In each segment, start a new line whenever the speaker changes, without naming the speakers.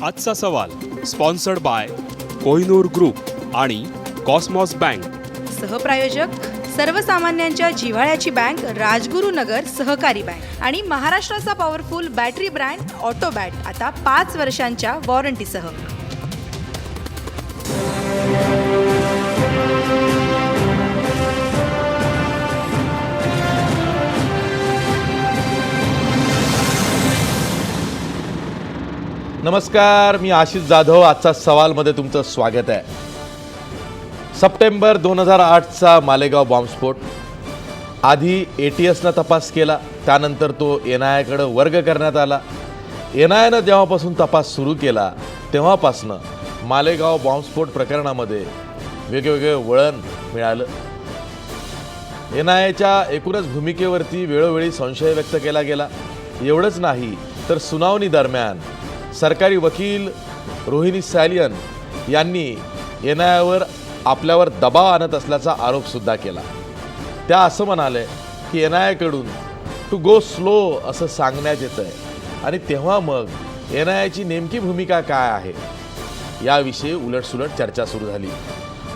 आजचा सवाल sponsored by Kohinoor group आणि कॉस्मॉस बँक.
सहप्रायोजक सर्वसामान्यांच्या जिव्हाळ्याची बँक राजगुरुनगर सहकारी बँक आणि महाराष्ट्राचा पॉवरफुल बॅटरी ब्रँड ऑटोबॅट आता 5 वर्षांच्या वॉरंटीसह.
नमस्कार, मी आशिष जाधव. आजचा सवालमध्ये तुमचं स्वागत आहे. सप्टेंबर 2008चा मालेगाव बॉम्बस्फोट. आधी ATSनं तपास केला, त्यानंतर तो NIAकडे वर्ग करण्यात आला. NIAनं जेव्हापासून तपास सुरू केला तेव्हापासनं मालेगाव बॉम्बस्फोट प्रकरणामध्ये वेगवेगळे वळण मिळालं. NIAच्या एकूणच भूमिकेवरती वेळोवेळी संशय व्यक्त केला गेला. एवढंच नाही तर सुनावणी दरम्यान सरकारी वकील रोहिणी सॅलियन यांनी NIAवर आपल्यावर दबाव आणत असल्याचा आरोपसुद्धा केला. त्या असं म्हणाले की NIAकडून टू गो स्लो असं सांगण्यात येतं आहे आणि तेव्हा मग NIAची नेमकी भूमिका काय आहे याविषयी उलटसुलट चर्चा सुरू झाली.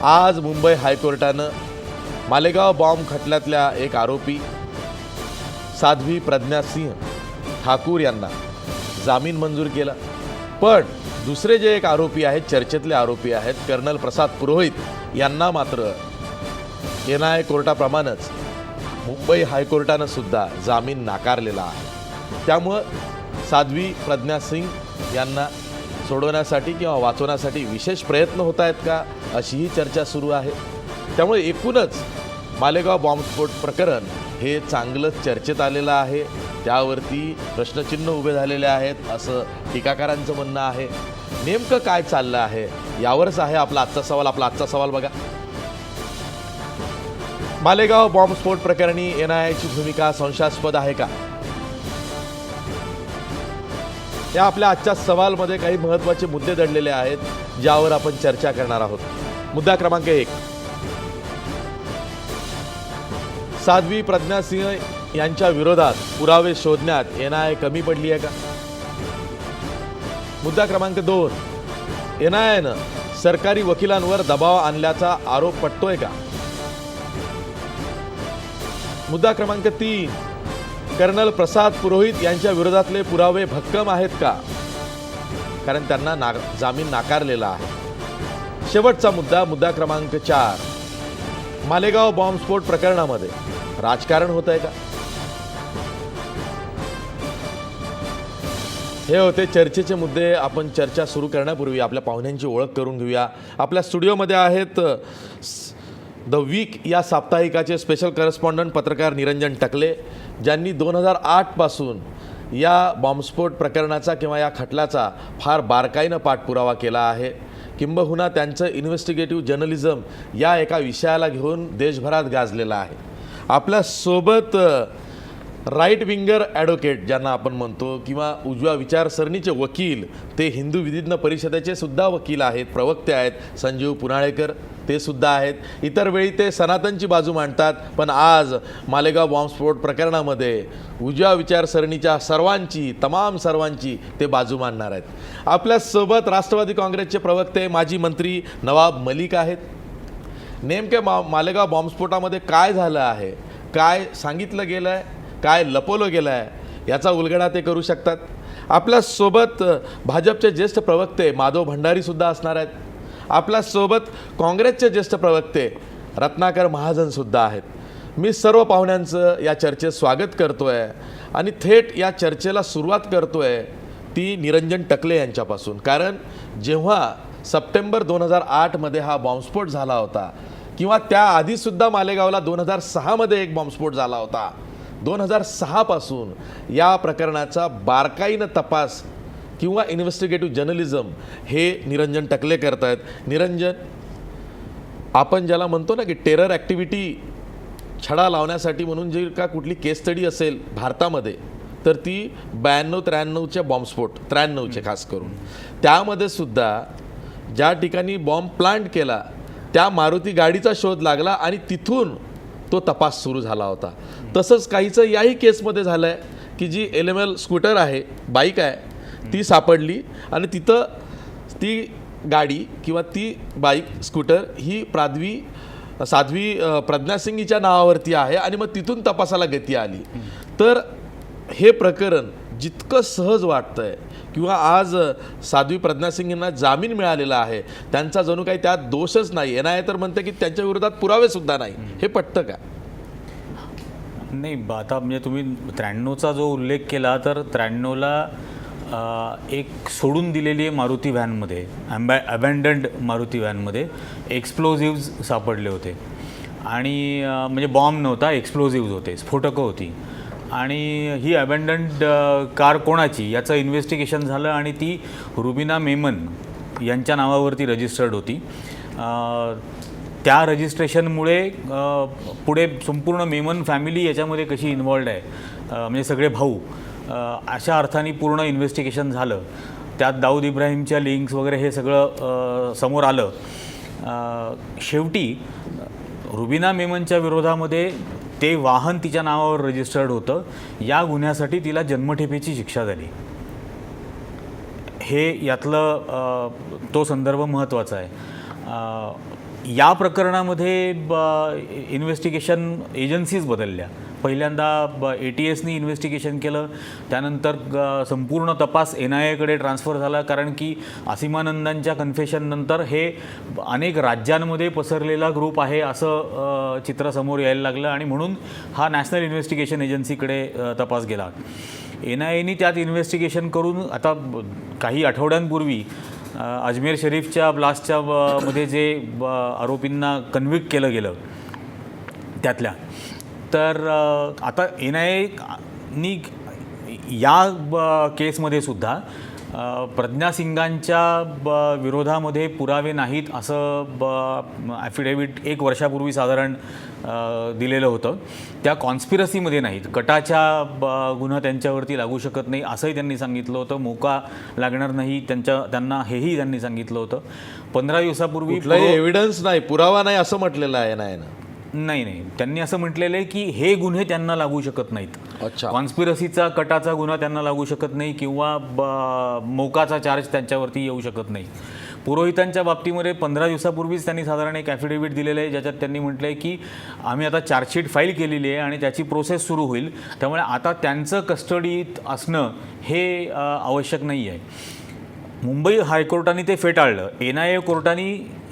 आज मुंबई हायकोर्टानं मालेगाव बॉम्ब खटल्यातल्या एक आरोपी साध्वी प्रज्ञा सिंह ठाकूर यांना जामीन मंजूर केला. पण दुसरे जे एक आरोपी आहेत, चर्चेतले आरोपी आहेत, कर्नल प्रसाद पुरोहित यांना मात्र NIA कोर्टाप्रमाणेच मुंबई हायकोर्टानं सुद्धा जामीन नाकारलेला आहे. त्यामुळं साध्वी प्रज्ञा सिंग यांना सोडवण्यासाठी किंवा वाचवण्यासाठी विशेष प्रयत्न होत आहेत का, अशीही चर्चा सुरू आहे. त्यामुळे एकूणच मालेगाव बॉम्बस्फोट प्रकरण हे चांगलंच चर्चेत आलेलं आहे. त्यावरती प्रश्नचिन्ह उभे झालेले आहेत असं टीकाकारांचं म्हणणं आहे. नेमकं काय चाललं आहे यावरच आहे आपला आजचा सवाल. आपला आजचा सवाल बघा. मालेगाव बॉम्बस्फोट प्रकरणी NIAची भूमिका संशयास्पद आहे का, या आपल्या आजच्या सवालमध्ये काही महत्त्वाचे मुद्दे दडलेले आहेत ज्यावर आपण चर्चा करणार आहोत. मुद्दा क्रमांक 1, साध्वी प्रज्ञा सिंह यांच्या विरोधात पुरावे शोधण्यात NIA कमी पडली आहे का. मुद्दा क्रमांक 2, NIAनं सरकारी वकिलांवर दबाव आणल्याचा आरोप पटतोय का. मुद्दा क्रमांक 3, कर्नल प्रसाद पुरोहित यांच्या विरोधातले पुरावे भक्कम आहेत का, कारण त्यांना जामीन नाकारलेला आहे. शेवटचा मुद्दा, मुद्दा क्रमांक 4, मालेगाव बॉम्बस्फोट प्रकरणामध्ये राजकारण होत आहे का. हे होते चर्चेचे मुद्दे. आपण चर्चा सुरू करण्यापूर्वी आपल्या पाहुण्यांची ओळख करून घेऊया. आपल्या स्टुडिओमध्ये आहेत द वीक या साप्ताहिकाचे स्पेशल करस्पॉन्डंट पत्रकार निरंजन टकले, ज्यांनी 2008 पासून या बॉम्बस्फोट प्रकरणाचा किंवा या खटल्याचा फार बारकाईनं पाठपुरावा केला आहे. किंबहुना त्यांचं इन्व्हेस्टिगेटिव्ह जर्नलिझम या एका विषयाला घेऊन देशभरात गाजलेलं आहे. आपल्यासोबत राईट विंगर ॲडव्होकेट ज्यांना आपण म्हणतो किंवा उजव्या विचारसरणीचे वकील, ते हिंदू विधिज्ञ परिषदेचे सुद्धा वकील आहेत, प्रवक्ते आहेत, संजीव पुनाळेकर ते सुद्धा आहेत. इतर वेळी ते सनातनची बाजू मांडतात, पण आज मालेगाव बॉम्बस्फोट प्रकरणामध्ये उजव्या विचारसरणीच्या तमाम सर्वांची ते बाजू मांडणार आहेत. आपल्यासोबत राष्ट्रवादी काँग्रेसचे प्रवक्ते माजी मंत्री नवाब मलिक आहेत. नेमके मालेगाव बॉम्बस्फोटामध्ये काय झालं आहे, काय सांगितलं गेलं आहे, काय लपवलं गेलं आहे याचा उलगडा ते करू शकतात. आपल्यासोबत भाजपचे ज्येष्ठ प्रवक्ते माधव भंडारीसुद्धा असणार आहेत. आपल्यासोबत काँग्रेसचे ज्येष्ठ प्रवक्ते रत्नाकर महाजनसुद्धा आहेत. मी सर्व पाहुण्यांचं या चर्चेत स्वागत करतो आहे आणि थेट या चर्चेला सुरुवात करतो आहे ती निरंजन टकले यांच्यापासून. कारण जेव्हा सप्टेंबर 2008मध्ये हा बॉम्बस्फोट झाला होता किंवा त्याआधीसुद्धा मालेगावला 2006मध्ये एक बॉम्बस्फोट झाला होता, 2006 पासून या प्रकरणाचा बारकाईनं तपास किंवा इन्व्हेस्टिगेटिव्ह जर्नलिझम हे निरंजन टकले करत आहेत. निरंजन, आपण ज्याला म्हणतो ना की टेरर ॲक्टिव्हिटी छडा लावण्यासाठी म्हणून जे का कुठली केस स्टडी असेल भारतामध्ये, तर ती 92-93चे बॉम्बस्फोट, 93चे खास करून, त्यामध्ये सुद्धा ज्या ठिकाणी बॉम्ब प्लांट केला त्या मारुती गाडीचा शोध लागला आणि तिथून तो तपास सुरू झाला होता. तसंच काहीचं याही केसमध्ये झालं आहे की जी LML स्कूटर आहे, बाईक आहे, ती सापडली आणि तिथं ती गाडी किंवा ती बाईक स्कूटर ही साध्वी प्रज्ञा सिंग हिच्या नावावरती आहे आणि मग तिथून तपासाला गती आली. तर हे प्रकरण जितकं सहज वाटतंय किंवा आज साध्वी प्रज्ञा सिंग यांना जामीन मिळालेला आहे, त्यांचा जणू काही त्यात दोषच नाही. NIA तर म्हणते की त्यांच्या विरोधात पुरावे सुद्धा नाही. हे पटतं का?
नाही, आता म्हणजे तुम्ही 93चा जो उल्लेख केला तर 93ला एक सोडून दिलेली मारुती व्हॅनमध्ये, अबॅन्डन्ड मारुती व्हॅनमध्ये एक्सप्लोजिव्ज सापडले होते आणि म्हणजे बॉम्ब नव्हता, एक्सप्लोजिव्ज होते, स्फोटकं होती. आणि ही अबॅन्डन्ड कार कोणाची याचं इन्व्हेस्टिगेशन झालं आणि ती रुबिना मेमन यांच्या नावावरती रजिस्टर्ड होती. त्या रजिस्ट्रेशनमुळे पुढे संपूर्ण मेमन फॅमिली याच्यामध्ये कशी इन्वॉल्ड आहे, म्हणजे सगळे भाऊ, अशा अर्थाने पूर्ण इन्व्हेस्टिगेशन झालं. त्यात दाऊद इब्राहिमच्या लिंक्स वगैरे हे सगळं समोर आलं. शेवटी रुबिना मेमनच्या विरोधामध्ये ते वाहन तिच्या नावावर रजिस्टर्ड होतं, या गुन्ह्यासाठी तिला जन्मठेपेची शिक्षा झाली. हे यातलं तो संदर्भ महत्त्वाचा आहे. या प्रकरणामध्ये इन्व्हेस्टिगेशन एजन्सीज बदलल्या. पहिल्यांदा ATSनी इन्व्हेस्टिगेशन केलं, त्यानंतर संपूर्ण तपास NIAकडे ट्रान्स्फर झाला, कारण की असीमानंदांच्या कन्फेशननंतर हे अनेक राज्यांमध्ये पसरलेला ग्रुप आहे असं चित्र समोर यायला लागलं आणि म्हणून हा नॅशनल इन्व्हेस्टिगेशन एजन्सीकडे तपास गेला. NIAनी त्यात इन्व्हेस्टिगेशन करून आता काही आठवड्यांपूर्वी अजमेर शरीफच्या ब्लास्टच्या मध्ये जे आरोपींना कन्व्हिक्ट केलं गेलं त्यातल्या, तर आता NIAनी या केसमध्ये सुद्धा प्रज्ञा सिंगांच्या विरोधामध्ये पुरावे नाहीत असं ॲफिडेविट 1 वर्षापूर्वी साधारण दिलेलं होतं. त्या कॉन्स्पिरसीमध्ये नाहीत, कटाच्या गुन्हा त्यांच्यावरती लागू शकत नाही असंही त्यांनी सांगितलं होतं, मोका लागणार नाही त्यांना हेही त्यांनी सांगितलं होतं. 15 दिवसापूर्वी
एव्हिडन्स नाही, पुरावा नाही असं म्हटलेलं आहे NIAनं.
नाही, त्यांनी असं म्हटलेलं आहे की हे गुन्हे त्यांना लागू शकत नाहीत.
अच्छा.
कॉन्स्पिरसीचा, कटाचा गुन्हा त्यांना लागू शकत नाही किंवा मोकाचा चार्ज त्यांच्यावरती येऊ शकत नाही. पुरोहितांच्या बाबतीमध्ये 15 दिवसापूर्वीच त्यांनी साधारण एक ॲफिडेविट दिलेलं आहे, ज्याच्यात त्यांनी म्हटलं आहे की आम्ही आता चार्जशीट फाईल केलेली आहे आणि त्याची प्रोसेस सुरू होईल, त्यामुळे आता त्यांचं कस्टडीत असणं हे आवश्यक नाही आहे. मुंबई हायकोर्टाने ते फेटाळलं. NIA कोर्टाने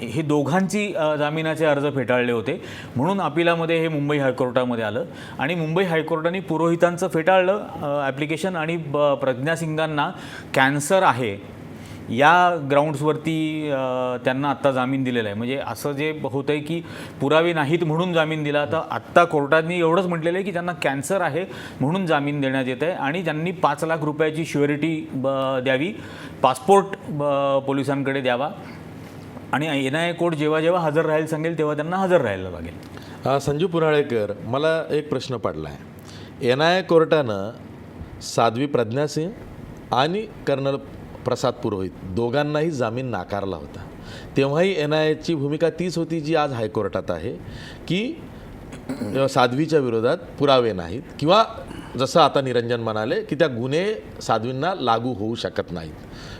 हे दोघांची जामिनाचे अर्ज फेटाळले होते, म्हणून अपिलामध्ये हे मुंबई हायकोर्टामध्ये आलं आणि मुंबई हायकोर्टाने पुरोहितांचं फेटाळलं ॲप्लिकेशन आणि प्रज्ञा सिंगांना कॅन्सर आहे या ग्राउंड्सवरती त्यांना आत्ता जामीन दिलेला आहे. म्हणजे असं जे होतं आहे की पुरावे नाहीत म्हणून जामीन दिला, तर आत्ता कोर्टाने एवढंच म्हटलेलं आहे की त्यांना कॅन्सर आहे म्हणून जामीन देण्यात येत आहे आणि त्यांनी 5 लाख रुपयाची श्युरिटी द्यावी, पासपोर्ट पोलिसांकडे द्यावा आणि NIA कोर्ट जेव्हा हजर राहायला सांगेल तेव्हा त्यांना हजर राहायला लागेल.
संजू पुराळेकर, मला एक प्रश्न पडला आहे. NIA कोर्टानं साध्वी प्रज्ञा सिंग आणि कर्नल प्रसाद पुरोहित दोघांनाही जामीन नाकारला होता. तेव्हाही NIAची भूमिका तीच होती जी आज हायकोर्टात आहे की साध्वीच्या विरोधात पुरावे नाहीत किंवा जसं आता निरंजन म्हणाले की त्या गुन्हे साध्वींना लागू होऊ शकत नाहीत.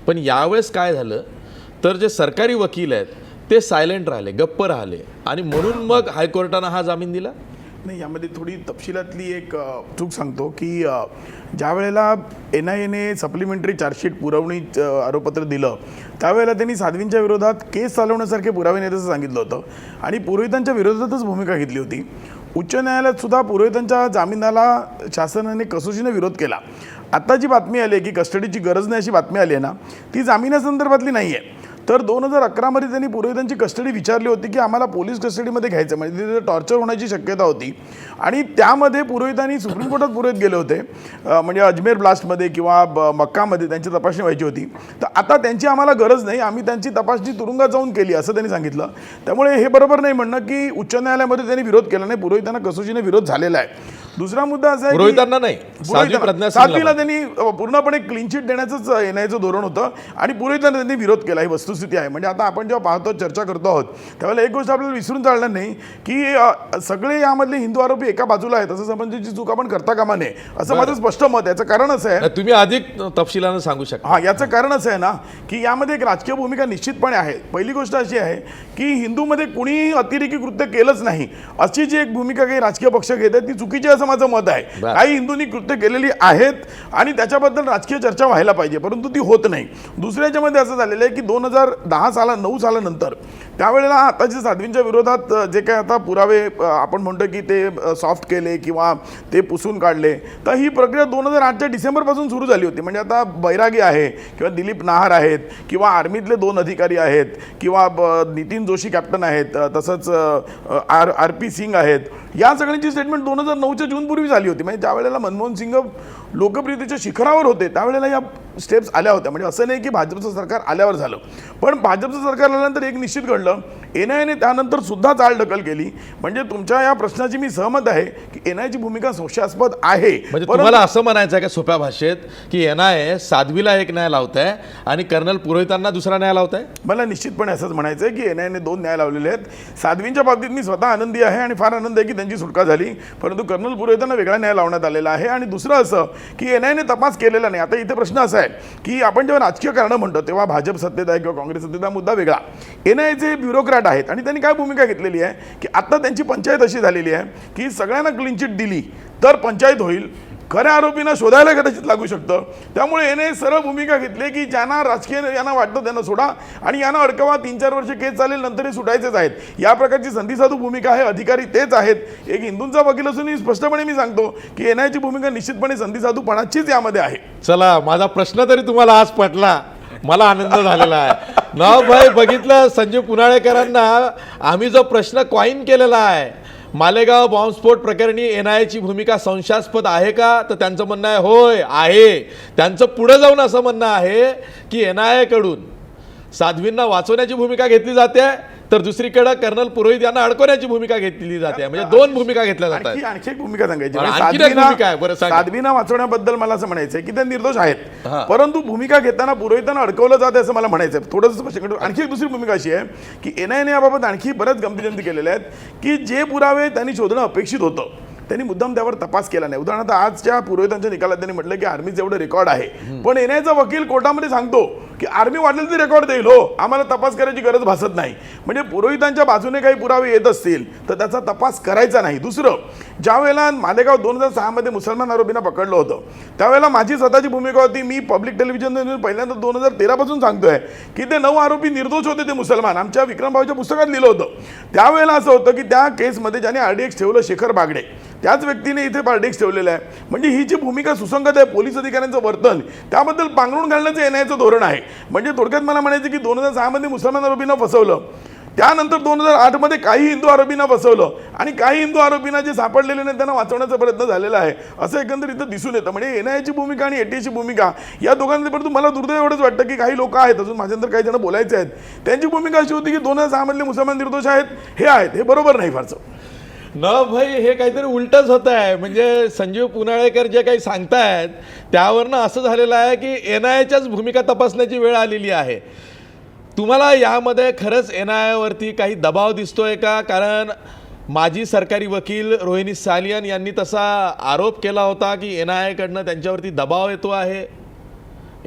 पण यावेळेस काय झालं तर जे सरकारी वकील आहेत ते सायलेंट राहिले, गप्प राहिले आणि म्हणून मग हायकोर्टानं हा जामीन दिला.
नाही, यामध्ये थोडी तपशिलातली एक चूक सांगतो की ज्या वेळेला NIAने सप्लिमेंटरी चार्जशीट पुरवणी आरोपपत्र दिलं त्यावेळेला त्यांनी साध्वींच्या विरोधात केस चालवण्यासारखे पुरावे नाही असं सांगितलं होतं आणि पुरोहितांच्या विरोधातच भूमिका घेतली होती. उच्च न्यायालयात सुद्धा पुरोहितांच्या जामिनाला शासनाने कसोशीने विरोध केला. आता जी बातमी आली आहे की कस्टडीची गरज नाही अशी बातमी आली आहे ना, ती जामिनासंदर्भातली नाही आहे. तर 2011मध्ये त्यांनी पुरोहितांची कस्टडी विचारली होती की आम्हाला पोलीस कस्टडीमध्ये घ्यायचं, म्हणजे तिथे टॉर्चर होण्याची शक्यता होती आणि त्यामध्ये पुरोहितांनी सुप्रीम कोर्टात पुरोहित गेले होते, म्हणजे अजमेर ब्लास्टमध्ये किंवा मक्कामध्ये त्यांची तपासणी व्हायची होती. तर आता त्यांची आम्हाला गरज नाही, आम्ही त्यांची तपासणी तुरुंगात जाऊन केली असं त्यांनी सांगितलं. त्यामुळे हे बरोबर नाही म्हणणं की उच्च न्यायालयामध्ये त्यांनी विरोध केला नाही, पुरोहितांना कसोशीने विरोध झालेला आहे. दुसरा मुद्दा असा आहे की
पुरोहितांना नाही, साध्वी प्रज्ञा सिंगला
साध्वीला त्यांनी पूर्णपणे क्लीन चिट देण्याचंच येण्याचं धोरण होतं आणि पुरोहितांना त्यांनी विरोध केला. ही वस्तुस्थिती आहे. म्हणजे आता आपण जेव्हा पाहतो, चर्चा करतो आहोत, त्यावेळेला एक गोष्ट आपल्याला विसरून चालणार नाही की सगळे यामधले हिंदू आरोपी एका बाजूला आहेत असं समजण्याची चूक आपण करता कामा नये, असं माझं स्पष्ट मत आहे. याचं कारण असं आहे,
तुम्ही अधिक तपशिलानं सांगू शकता.
हा, याचं कारण असं आहे ना की यामध्ये एक राजकीय भूमिका निश्चितपणे आहे. पहिली गोष्ट अशी आहे की हिंदूमध्ये कुणीही अतिरेकी कृत्य केलंच नाही अशी जी एक भूमिका काही राजकीय पक्ष घेत आहेत ती चुकीची असं माझं मत आहे.
बरं.
काही हिंदूंनी कृत्य केलेली आहेत आणि त्याच्याबद्दल राजकीय चर्चा व्हायला पाहिजे, परंतु ती होत नाही. दुसऱ्याच्यामध्ये असं झालेलं आहे की 2009 सालानंतर त्यावेळेला आताच्या साध्वींच्या विरोधात जे काय आता पुरावे आपण म्हणतो की ते सॉफ्ट केले किंवा ते पुसून काढले, तर ही प्रक्रिया 2008च्या डिसेंबरपासून सुरू झाली होती. म्हणजे आता बैरागी आहे किंवा दिलीप नाहर आहेत किंवा आर्मीतले 2 अधिकारी आहेत किंवा नितीन जोशी कॅप्टन आहेत, तसंच RP सिंग आहेत, या सगळ्यांची स्टेटमेंट 2009च्या जूनपूर्वी झाली होती. म्हणजे ज्या वेळेला मनमोहन सिंग लोकप्रियतेच्या शिखरावर होते त्यावेळेला या स्टेप्स आल्या होत्या. म्हणजे असं नाही की भाजपचं सरकार आल्यावर झालं, पण भाजपचं सरकार आल्यानंतर एक निश्चित घडलं, NIAने त्यानंतर सुद्धा चालढकल केली. म्हणजे तुमच्या या प्रश्नाची मी सहमत आहे की NIAची भूमिका संशयास्पद आहे.
म्हणजे तुम्हाला असं म्हणायचं आहे का सोप्या भाषेत की NIA साध्वीला एक न्याय लावत आहे आणि कर्नल पुरोहितांना दुसरा न्याय लावत आहे?
मला निश्चितपणे असंच म्हणायचं आहे की NIAने 2 न्याय लावलेले आहेत. साध्वींच्या बाबतीत मी स्वतः आनंदी आहे आणि फार आनंद आहे की त्यांची सुटका झाली, परंतु कर्नल पुरोहितांना वेगळा न्याय लावण्यात आलेला आहे. आणि दुसरं असं की NIAने तपास केलेला नाही. आता इथे प्रश्न असा आहे की आपण जेव्हा राजकीय कारणं म्हणतो तेव्हा भाजप सत्तेत आहे किंवा काँग्रेस सत्तेत आहे, मुद्दा वेगळा. NIAचे ब्युरोक्रॅट आहेत आणि त्यांनी काय भूमिका घेतलेली आहे की आता त्यांची पंचायत अशी झालेली आहे की सगळ्यांना क्लीन चिट दिली तर पंचायत होईल, खऱ्या आरोपींना शोधायला कदाचित लागू शकतं. त्यामुळे NIA सरळ भूमिका घेतली की ज्यांना राजकीय यांना वाटतं त्यांना सोडा आणि यांना अडकवा, 3-4 वर्ष केस चालेल, नंतर हे सुटायचेच आहेत. या प्रकारची संधिसाधू भूमिका आहे. अधिकारी तेच आहेत. एक हिंदूंचा वकील असूनही स्पष्टपणे मी सांगतो की NIAची भूमिका निश्चितपणे संधिसाधूपणाचीच यामध्ये आहे.
चला, माझा प्रश्न तरी तुम्हाला आज पटला, मला आनंद झालेला आहे. नाव भाई बघितलं, संजीव पुनाळेकरांना आम्ही जो प्रश्न कॉइन केलेला आहे, मालेगाव बॉम्बस्फोट प्रकरणी NIAची भूमिका संशयास्पद आहे का, तर त्यांचं म्हणणं आहे होय आहे. त्यांचं पुढे जाऊन असं म्हणणं आहे की NIA कडून साध्वींना वाचवण्याची भूमिका घेतली जाते तर दुसरीकडे कर्नल पुरोहित यांना अडकवण्याची भूमिका घेतली जाते. म्हणजे 2 भूमिका घेतल्या जातात.
आणखी एक भूमिका सांगायची
बरं,
म्हणजे
आणखी एक भूमिका आहे. बरं, सांगा.
साध्वींना वाचवण्याबद्दल मला असं म्हणायचं आहे की ते निर्दोष आहेत,
हां.
परंतु भूमिका घेताना पुरोहितांना अडकवलं जाते असं मला म्हणायचं आहे. थोडंसं स्पष्ट करतो. आणखी एक दुसरी भूमिका अशी आहे की NIAने याबाबत आणखी बऱ्याच गमतीजमती केलेल्या आहेत की जे पुरावे त्यांनी शोधणं अपेक्षित होतं त्यांनी मुद्दाम त्यावर तपास केला नाही. उदाहरणार्थ आजच्या पुरोहितांच्या निकालात त्यांनी म्हटलं की आर्मीचं एवढं रेकॉर्ड आहे, पण NIAचा वकील कोर्टामध्ये सांगतो की आर्मी वाढलेलं ते रेकॉर्ड देईल, हो आम्हाला तपास करायची गरज भासत नाही. म्हणजे पुरोहितांच्या बाजूने काही पुरावे येत असतील तर त्याचा तपास करायचा नाही. दुसरं, ज्या वेळेला मालेगाव 2006 मध्ये मुसलमान आरोपींना पकडलं होतं त्यावेळेला माझी स्वतःची भूमिका होती, मी पब्लिक टेलिव्हिजन पहिल्यांदा 2013 पासून सांगतोय की ते 9 आरोपी निर्दोष होते, ते मुसलमान. आमच्या विक्रम भाऊच्या पुस्तकात लिहिलं होतं. त्यावेळेला असं होतं की त्या केसमध्ये ज्याने RDX ठेवलं, शेखर बागडे, त्याच व्यक्तीने इथे RDX ठेवलेलं आहे. म्हणजे ही जी भूमिका सुसंगत आहे, पोलीस अधिकाऱ्यांचं वर्तन त्याबद्दल पांघरून घालण्याचं NIAचं धोरण आहे. म्हणजे थोडक्यात मला म्हणायचं की 2006 मध्ये मुसलमान आरोपींना फसवलं, त्यानंतर 2008 मध्ये काही हिंदू आरोपींना फसवलं आणि काही हिंदू आरोपींना जे सापडलेले नाही त्यांना वाचवण्याचा प्रयत्न झालेला आहे, असं एकंदरीत दिसून येतं. म्हणजे NIAची भूमिका आणि ATAची भूमिका या दोघांमध्ये, परंतु मला दुर्दैव एवढंच वाटतं की काही लोक आहेत, अजून माझ्यानंतर काही जण बोलायचे आहेत, त्यांची भूमिका अशी होती की 2006 मधले मुसलमान निर्दोष आहेत, हे आहेत, हे बरोबर नाही फारसं.
न भाई, हे काहीतरी उलटच होत आहे. म्हणजे संजीव पुनाळेकर जे काही सांगतायत त्यावरनं असं झालेलं आहे की NIAच्याच भूमिका तपासण्याची वेळ आलेली आहे. तुम्हाला यामध्ये खरंच NIAवरती काही दबाव दिसतोय का? कारण माजी सरकारी वकील रोहिणी सालियन यांनी तसा आरोप केला होता की NIAकडनं त्यांच्यावरती दबाव येतो आहे.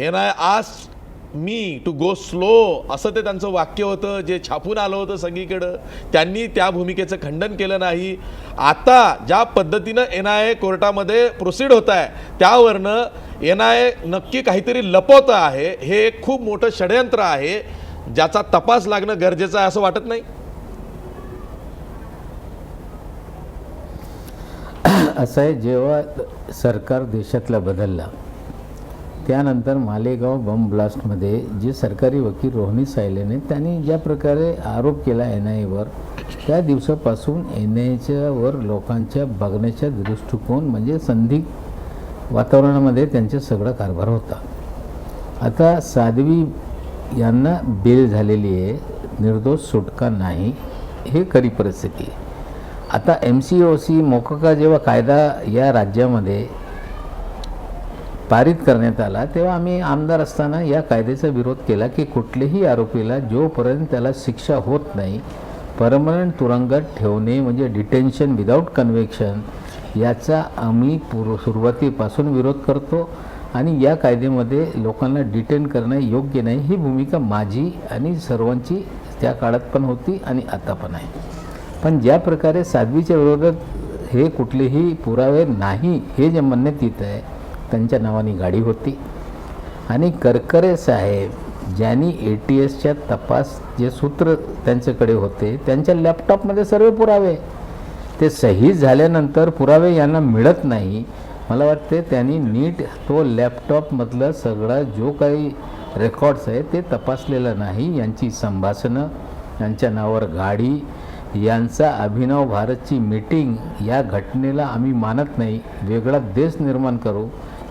NIA asked me to go slow, असं ते त्यांचं वाक्य होतं जे छापून आलं होतं सगळीकडं. त्यांनी त्या भूमिकेचं खंडन केलं नाही. आता ज्या पद्धतीनं NIA कोर्टामध्ये प्रोसीड होत आहे त्यावरनं NIA नक्की काहीतरी लपवत आहे. हे एक खूप मोठं षडयंत्र आहे ज्याचा तपास लागणं गरजेचं आहे, असं वाटत नाही?
असं आहे, जेव्हा सरकार देशातला बदलला त्यानंतर मालेगाव बॉम्ब ब्लास्टमध्ये जे सरकारी वकील रोहिणी सायलेने त्यांनी ज्या प्रकारे आरोप केला NIAवर, त्या दिवसापासून NIAच्यावर लोकांच्या बघण्याच्या दृष्टिकोन म्हणजे संदिग्ध वातावरणामध्ये त्यांचा सगळा कारभार होता. आता साध्वी यांना बेल झालेली आहे, निर्दोष सुटका नाही, हे खरी परिस्थिती आहे. आता MCOC मोकोका जेव्हा कायदा या राज्यामध्ये पारित करण्यात आला तेव्हा आम्ही आमदार असताना या कायद्याचा विरोध केला की कुठल्याही आरोपीला जोपर्यंत त्याला शिक्षा होत नाही परमनंट तुरुंगात ठेवणे म्हणजे डिटेन्शन विदाऊट कन्व्हिक्शन याचा आम्ही सुरुवातीपासून विरोध करतो आणि या कायद्यामध्ये लोकांना डिटेन करणं योग्य नाही ही भूमिका माझी आणि सर्वांची त्या काळात पण होती आणि आता पण आहे. पण ज्या प्रकारे साध्वीच्या विरोधात हे कुठलेही पुरावे नाही हे जे म्हणण्यात येत आहे त्यांच्या नावाने गाडी होती आणि करकरे साहेब ज्यांनी ATSच्या तपास जे सूत्र त्यांच्याकडे होते त्यांच्या लॅपटॉपमध्ये सर्व पुरावे ते सही झाल्यानंतर पुरावे यांना मिळत नाही. मला वाटते त्यांनी नीट तो लॅपटॉपमधलं सगळा जो काही रेकॉर्ड्स आहे ते तपासलेलं नाही. यांची संभाषणं यांच्या नावावर गाडी यांचा अभिनव भारतची मीटिंग या घटनेला आम्ही मानत नाही. वेगळा देश निर्माण करू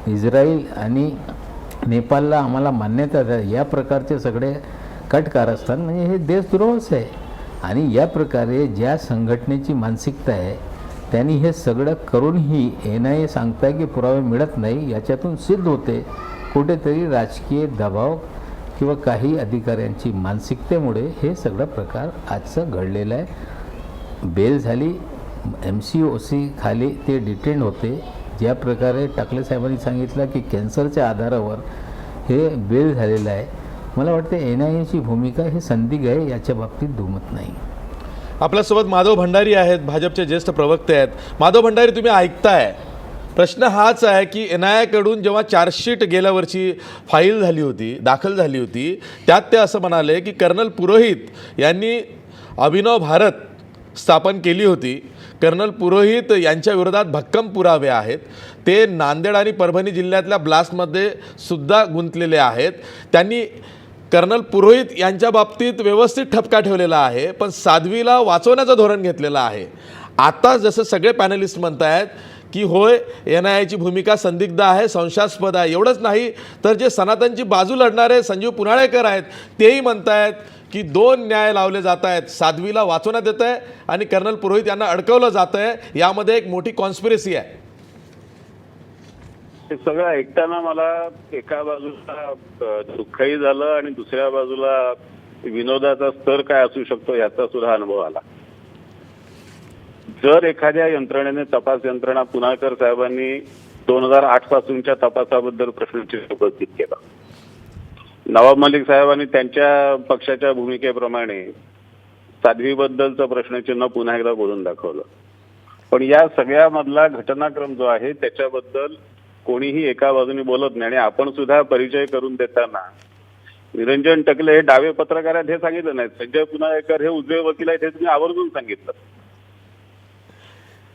इस्रायल आणि नेपाळला आम्हाला मान्यता द्या या प्रकारचे सगळे कट कारस्थान म्हणजे हे देशद्रोहच आहे. आणि या प्रकारे ज्या संघटनेची मानसिकता आहे त्यांनी हे सगळं करूनही NIA सांगताय की पुरावे मिळत नाही. याच्यातून सिद्ध होते कुठेतरी राजकीय दबाव किंवा काही अधिकाऱ्यांची मानसिकतेमुळे हे सगळं प्रकार आजचं घडलेलं आहे. बेल झाली MCOC खाली ते डिटेन होते. ज्या प्रकारे टाकले साहेबांनी सांगितलं की कॅन्सरच्या आधारावर हे बेल झालेलं आहे. मला वाटते NIAची भूमिका हे संदिग्ध आहे याच्या बाबतीत दुमत नाही.
आपल्यासोबत माधव भंडारी आहेत, भाजपचे ज्येष्ठ प्रवक्ते आहेत. माधव भंडारी, तुम्ही ऐकताय, प्रश्न हाच आहे की NIA कडून जेव्हा चार्जशीट गेल्या वर्षी फाईल झाली होती, दाखल झाली होती, त्यात ते असं म्हणाले की कर्नल पुरोहित यांनी अभिनव भारत स्थापन केली होती. कर्नल पुरोहित यांच्या विरोधात भक्कम पुरावे आहेत. ते नांदेड आणि परभणी जिल्ह्यातल्या ब्लास्टमध्ये सुद्धा गुंतलेले आहेत. त्यांनी कर्नल पुरोहित यांच्या बाबतीत व्यवस्थित ठपका ठेवलेला आहे, पण साध्वीला वाचवण्याचं धोरण घेतलेलं आहे. आता जसं सगळे पॅनलिस्ट म्हणत आहेत की होय NIAची भूमिका संदिग्ध आहे, संशयास्पद आहे. एवढंच नाही तर जे सनातनची बाजू लढणारे संजीव पुनाळेकर आहेत तेही म्हणत आहेत की 2 न्याय लावले जात आहेत. साध्वीला वाचवण्यात येत आहे आणि कर्नल पुरोहित यांना अडकवलं जात आहे. यामध्ये एक मोठी कॉन्स्पिरसी आहे.
हे सगळं ऐकताना मला एका बाजूला दुःखही झालं आणि दुसऱ्या बाजूला विनोदाचा स्तर काय असू शकतो याचा सुद्धा अनुभव आला. जर एखाद्या यंत्रणेने, तपास यंत्रणा, पुनाळकर साहेबांनी 2008 पासूनच्या तपासाबद्दल प्रश्नचिन्ह उपस्थित केलं, नवाब मलिक साहेबांनी त्यांच्या पक्षाच्या भूमिकेप्रमाणे साध्वीबद्दलचं प्रश्नचिन्ह पुन्हा एकदा बोलून दाखवलं, पण या सगळ्यामधला घटनाक्रम जो आहे त्याच्याबद्दल कोणीही एका बाजूने बोलत नाही. आणि आपण सुद्धा परिचय करून देताना निरंजन टकले हे डावे पत्रकार आहेत हे सांगितलं नाही, संजय पुनाळेकर हे उजवे वकील आहेत हे तुम्ही आवर्जून सांगितलं.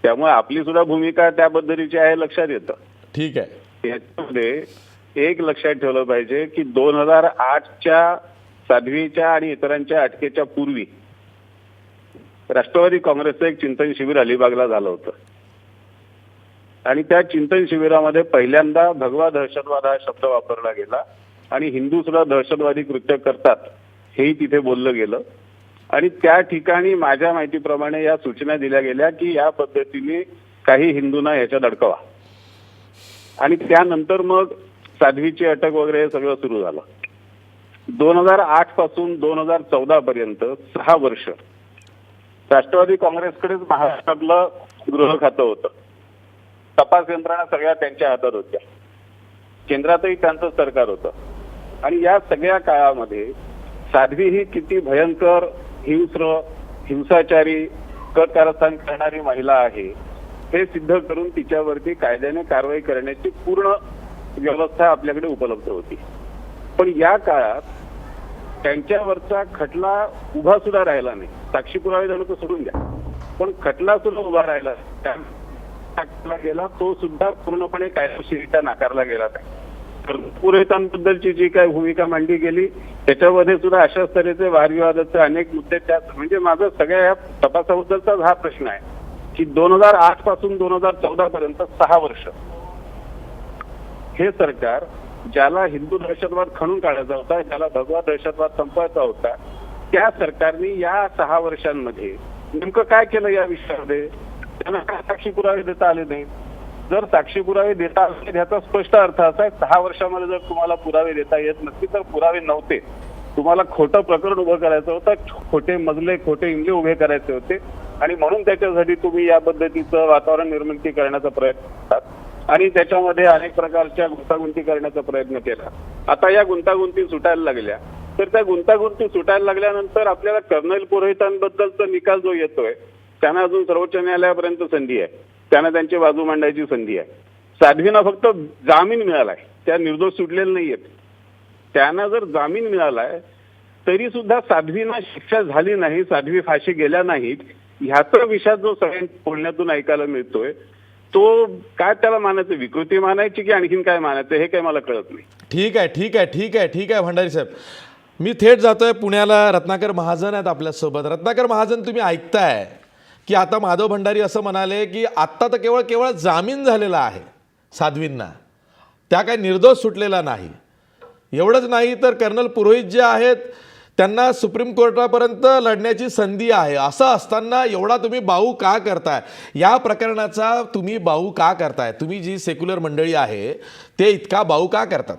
त्यामुळे आपली सुद्धा भूमिका त्या पद्धतीची आहे लक्षात येतं.
ठीक आहे.
याच्यामध्ये एक लक्षात ठेवलं पाहिजे की 2008च्या साध्वीच्या आणि इतरांच्या अटकेच्या पूर्वी राष्ट्रवादी काँग्रेसचं एक चिंतन शिबिर अलिबागला झालं होतं आणि त्या चिंतन शिबिरामध्ये पहिल्यांदा भगवा दहशतवाद हा शब्द वापरला गेला आणि हिंदू सुद्धा दहशतवादी कृत्य करतात हेही तिथे बोललं गेलं. आणि त्या ठिकाणी माझ्या माहितीप्रमाणे या सूचना दिल्या गेल्या की या पद्धतीने काही हिंदूंना याच्यात अडकवा आणि त्यानंतर मग साध्वीची अटक वगैरे हे सगळं सुरू झालं. 2008 पासून 2014 पर्यंत 6 वर्ष राष्ट्रवादी काँग्रेसकडेच महाराष्ट्रातलं गृह खातं होतं. तपास यंत्रणा सगळ्या त्यांच्या हातात होत्या, केंद्रातही त्यांचं सरकार होतं. आणि या सगळ्या काळामध्ये साध्वी ही किती भयंकर, हिंस्र, हिंसाचारी, कट कारस्थान करणारी महिला आहे हे सिद्ध करून तिच्यावरती कायद्याने कारवाई करण्याची पूर्ण व्यवस्था आपल्याकडे उपलब्ध होती. पण या काळात त्यांच्यावरचा खटला उभा सुद्धा राहिला नाही. साक्षी पुरावे झालं तर सोडून द्या, पण खटला सुद्धा उभा राहिला गेला, तो सुद्धा पूर्णपणे कायदेशीररित्या नाकारला गेला नाही. पुरोहितांबद्दलची जी काही भूमिका मांडली गेली त्याच्यामध्ये सुद्धा अशाच तऱ्हेचे वादविवादाचे अनेक मुद्दे त्यात. म्हणजे माझा सगळ्या या तपासाबद्दलचाच हा प्रश्न आहे की 2008 पासून 2014 पर्यंत 6 वर्ष हे सरकार, ज्याला हिंदू दहशतवाद खणून काढायचा होता, ज्याला भगवा दहशतवाद संपवायचा होता, त्या सरकारने या 6 वर्षांमध्ये नेमकं काय केलं या विषयामध्ये? त्यांना काय साक्षी पुरावे देता आले नाहीत. जर साक्षी पुरावे देता आले ह्याचा स्पष्ट अर्थ असा आहे 6 वर्षामध्ये जर तुम्हाला पुरावे देता येत नसतील तर पुरावे नव्हते. तुम्हाला खोटं प्रकरण उभं करायचं होतं, खोटे मजले खोटे इमले उभे करायचे होते आणि म्हणून त्याच्यासाठी तुम्ही या पद्धतीचं वातावरण निर्मिती करण्याचा प्रयत्न करतात आणि त्याच्यामध्ये अनेक प्रकारच्या गुंतागुंती करण्याचा प्रयत्न केला. आता या गुंतागुंती सुटायला लागल्या तर त्या गुंतागुंती सुटायला लागल्यानंतर आपल्याला कर्नल पुरोहितांबद्दलचा निकाल जो येतोय त्यांना अजून सर्वोच्च न्यायालयापर्यंत संधी आहे, त्यांना त्यांची बाजू मांडायची संधी आहे. साध्वींना फक्त जामीन मिळालाय, त्या निर्दोष सुटलेल्या नाहीयेत. त्यांना जर जामीन मिळालाय तरी सुद्धा साध्वींना शिक्षा झाली नाही, साध्वी फाशी गेल्या नाहीत, ह्याचा विषय जो सगळ्यांच्या बोलण्यातून ऐकायला मिळतोय तो काय त्याला मानायचं, विकृती मानायची की आणखीन काय मानायचं हे काही मला कळत नाही.
ठीक आहे भंडारी साहेब, मी थेट जातोय पुण्याला. रत्नाकर महाजन आहेत आपल्यासोबत. रत्नाकर महाजन, तुम्ही ऐकताय की आता माधव भंडारी असं म्हणाले की आत्ता तर केवळ जामीन झालेला आहे साध्वींना, त्या काय निर्दोष सुटलेला नाही. एवढंच नाही तर कर्नल पुरोहित जे आहेत त्यांना सुप्रीम कोर्टापर्यंत लढण्याची संधी आहे. असं असताना एवढा तुम्ही बाऊ का करताय? या प्रकरणाचा तुम्ही बाऊ का करताय? तुम्ही जी सेक्युलर मंडळी आहे ते इतका बाऊ का करतात?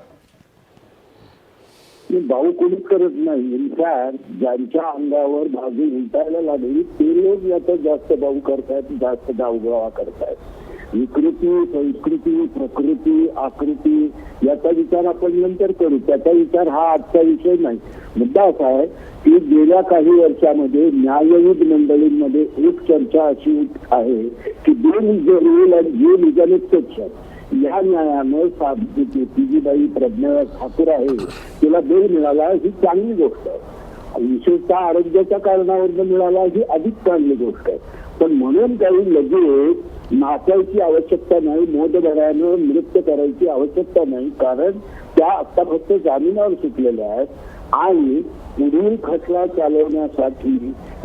भाऊ कोणीच करत नाही. इनफॅक्ट ज्यांच्या अंगावर बाजू उलटायला लागली ते लोक याचा जास्त भाऊ करतायत, जास्त दावगोळा करतायत. विकृती, संस्कृती, प्रकृती, आकृती याचा विचार आपण नंतर करू. त्याचा विचार हा आजचा विषय नाही. मुद्दा असा आहे की गेल्या काही वर्षामध्ये न्यायविद मंडळींमध्ये एक चर्चा अशी आहे की दोन रूल आणि जे लिगल एक्सेप्शन या न्यायानं साधली. ती जी बाई प्रज्ञा ठाकूर आहे तिला बेल मिळाला ही चांगली गोष्ट आहे. विशेषतः आरोग्याच्या कारणावरून मिळाला ही अधिक चांगली गोष्ट आहे. पण म्हणून काही लगेच नाचायची आवश्यकता नाही, मोदभरानं नृत्य करायची आवश्यकता नाही, कारण त्या आता फक्त जामिनावर सुटलेल्या आहेत आणि पुढील खटला चालवण्यासाठी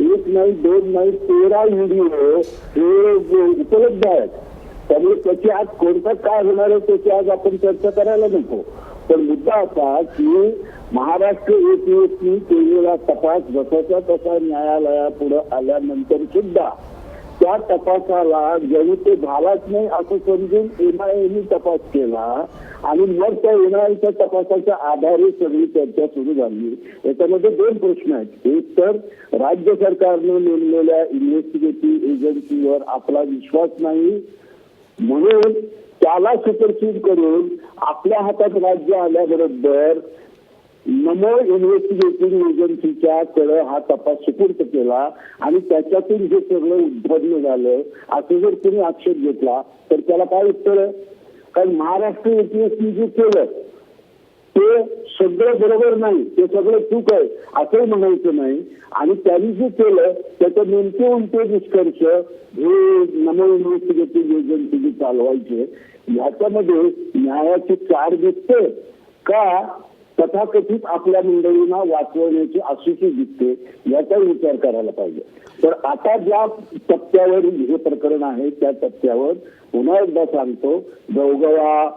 1 नाही 2 नाही 13 व्हिडिओ हे उपलब्ध आहेत. त्यामुळे त्याची आज कोर्टात काय होणार आहे त्याची आज आपण चर्चा करायला नको. पण मुद्दा असा की महाराष्ट्र APSनी केलेला तपास जसाचा तसा न्यायालयापुढे आल्यानंतर सुद्धा त्या तपासाला जणू ते झालाच नाही असं समजून NIAने तपास केला आणि मग त्या NIAच्या तपासाच्या आधारे सगळी चर्चा सुरू झाली. याच्यामध्ये 2 प्रश्न आहेत. एक तर राज्य सरकारनं नेमलेल्या इन्व्हेस्टिगेटिव्ह एजन्सीवर आपला विश्वास नाही म्हणून त्याला सुपरसीड करून आपल्या हातात राज्य आल्याबरोबर नमो इन्व्हेस्टिगेटिव्ह एजन्सीच्या कडे हा तपास सुपूर्द केला आणि त्याच्यातून हे सगळं उद्भवलं झालं असं जर तुम्ही आक्षेप घेतला तर त्याला काय उत्तर आहे? कारण महाराष्ट्र APSनी जे केलं ते सगळं बरोबर नाही, ते सगळं चूक आहे असंही म्हणायचं नाही. आणि त्यांनी जे केलं त्याचे नेमके उलटे निष्कर्ष हे नमो इन्व्हेस्टिगेटिव्ह एजन्सी जे चालवायचे ह्याच्यामध्ये न्यायाची चार दिसते का तथाकथित आपल्या मंडळींना वाचवण्याची अशीची दिसते याचा विचार करायला पाहिजे. तर आता ज्या टप्प्यावर हे प्रकरण आहे त्या टप्प्यावर पुन्हा एकदा सांगतो गवगवा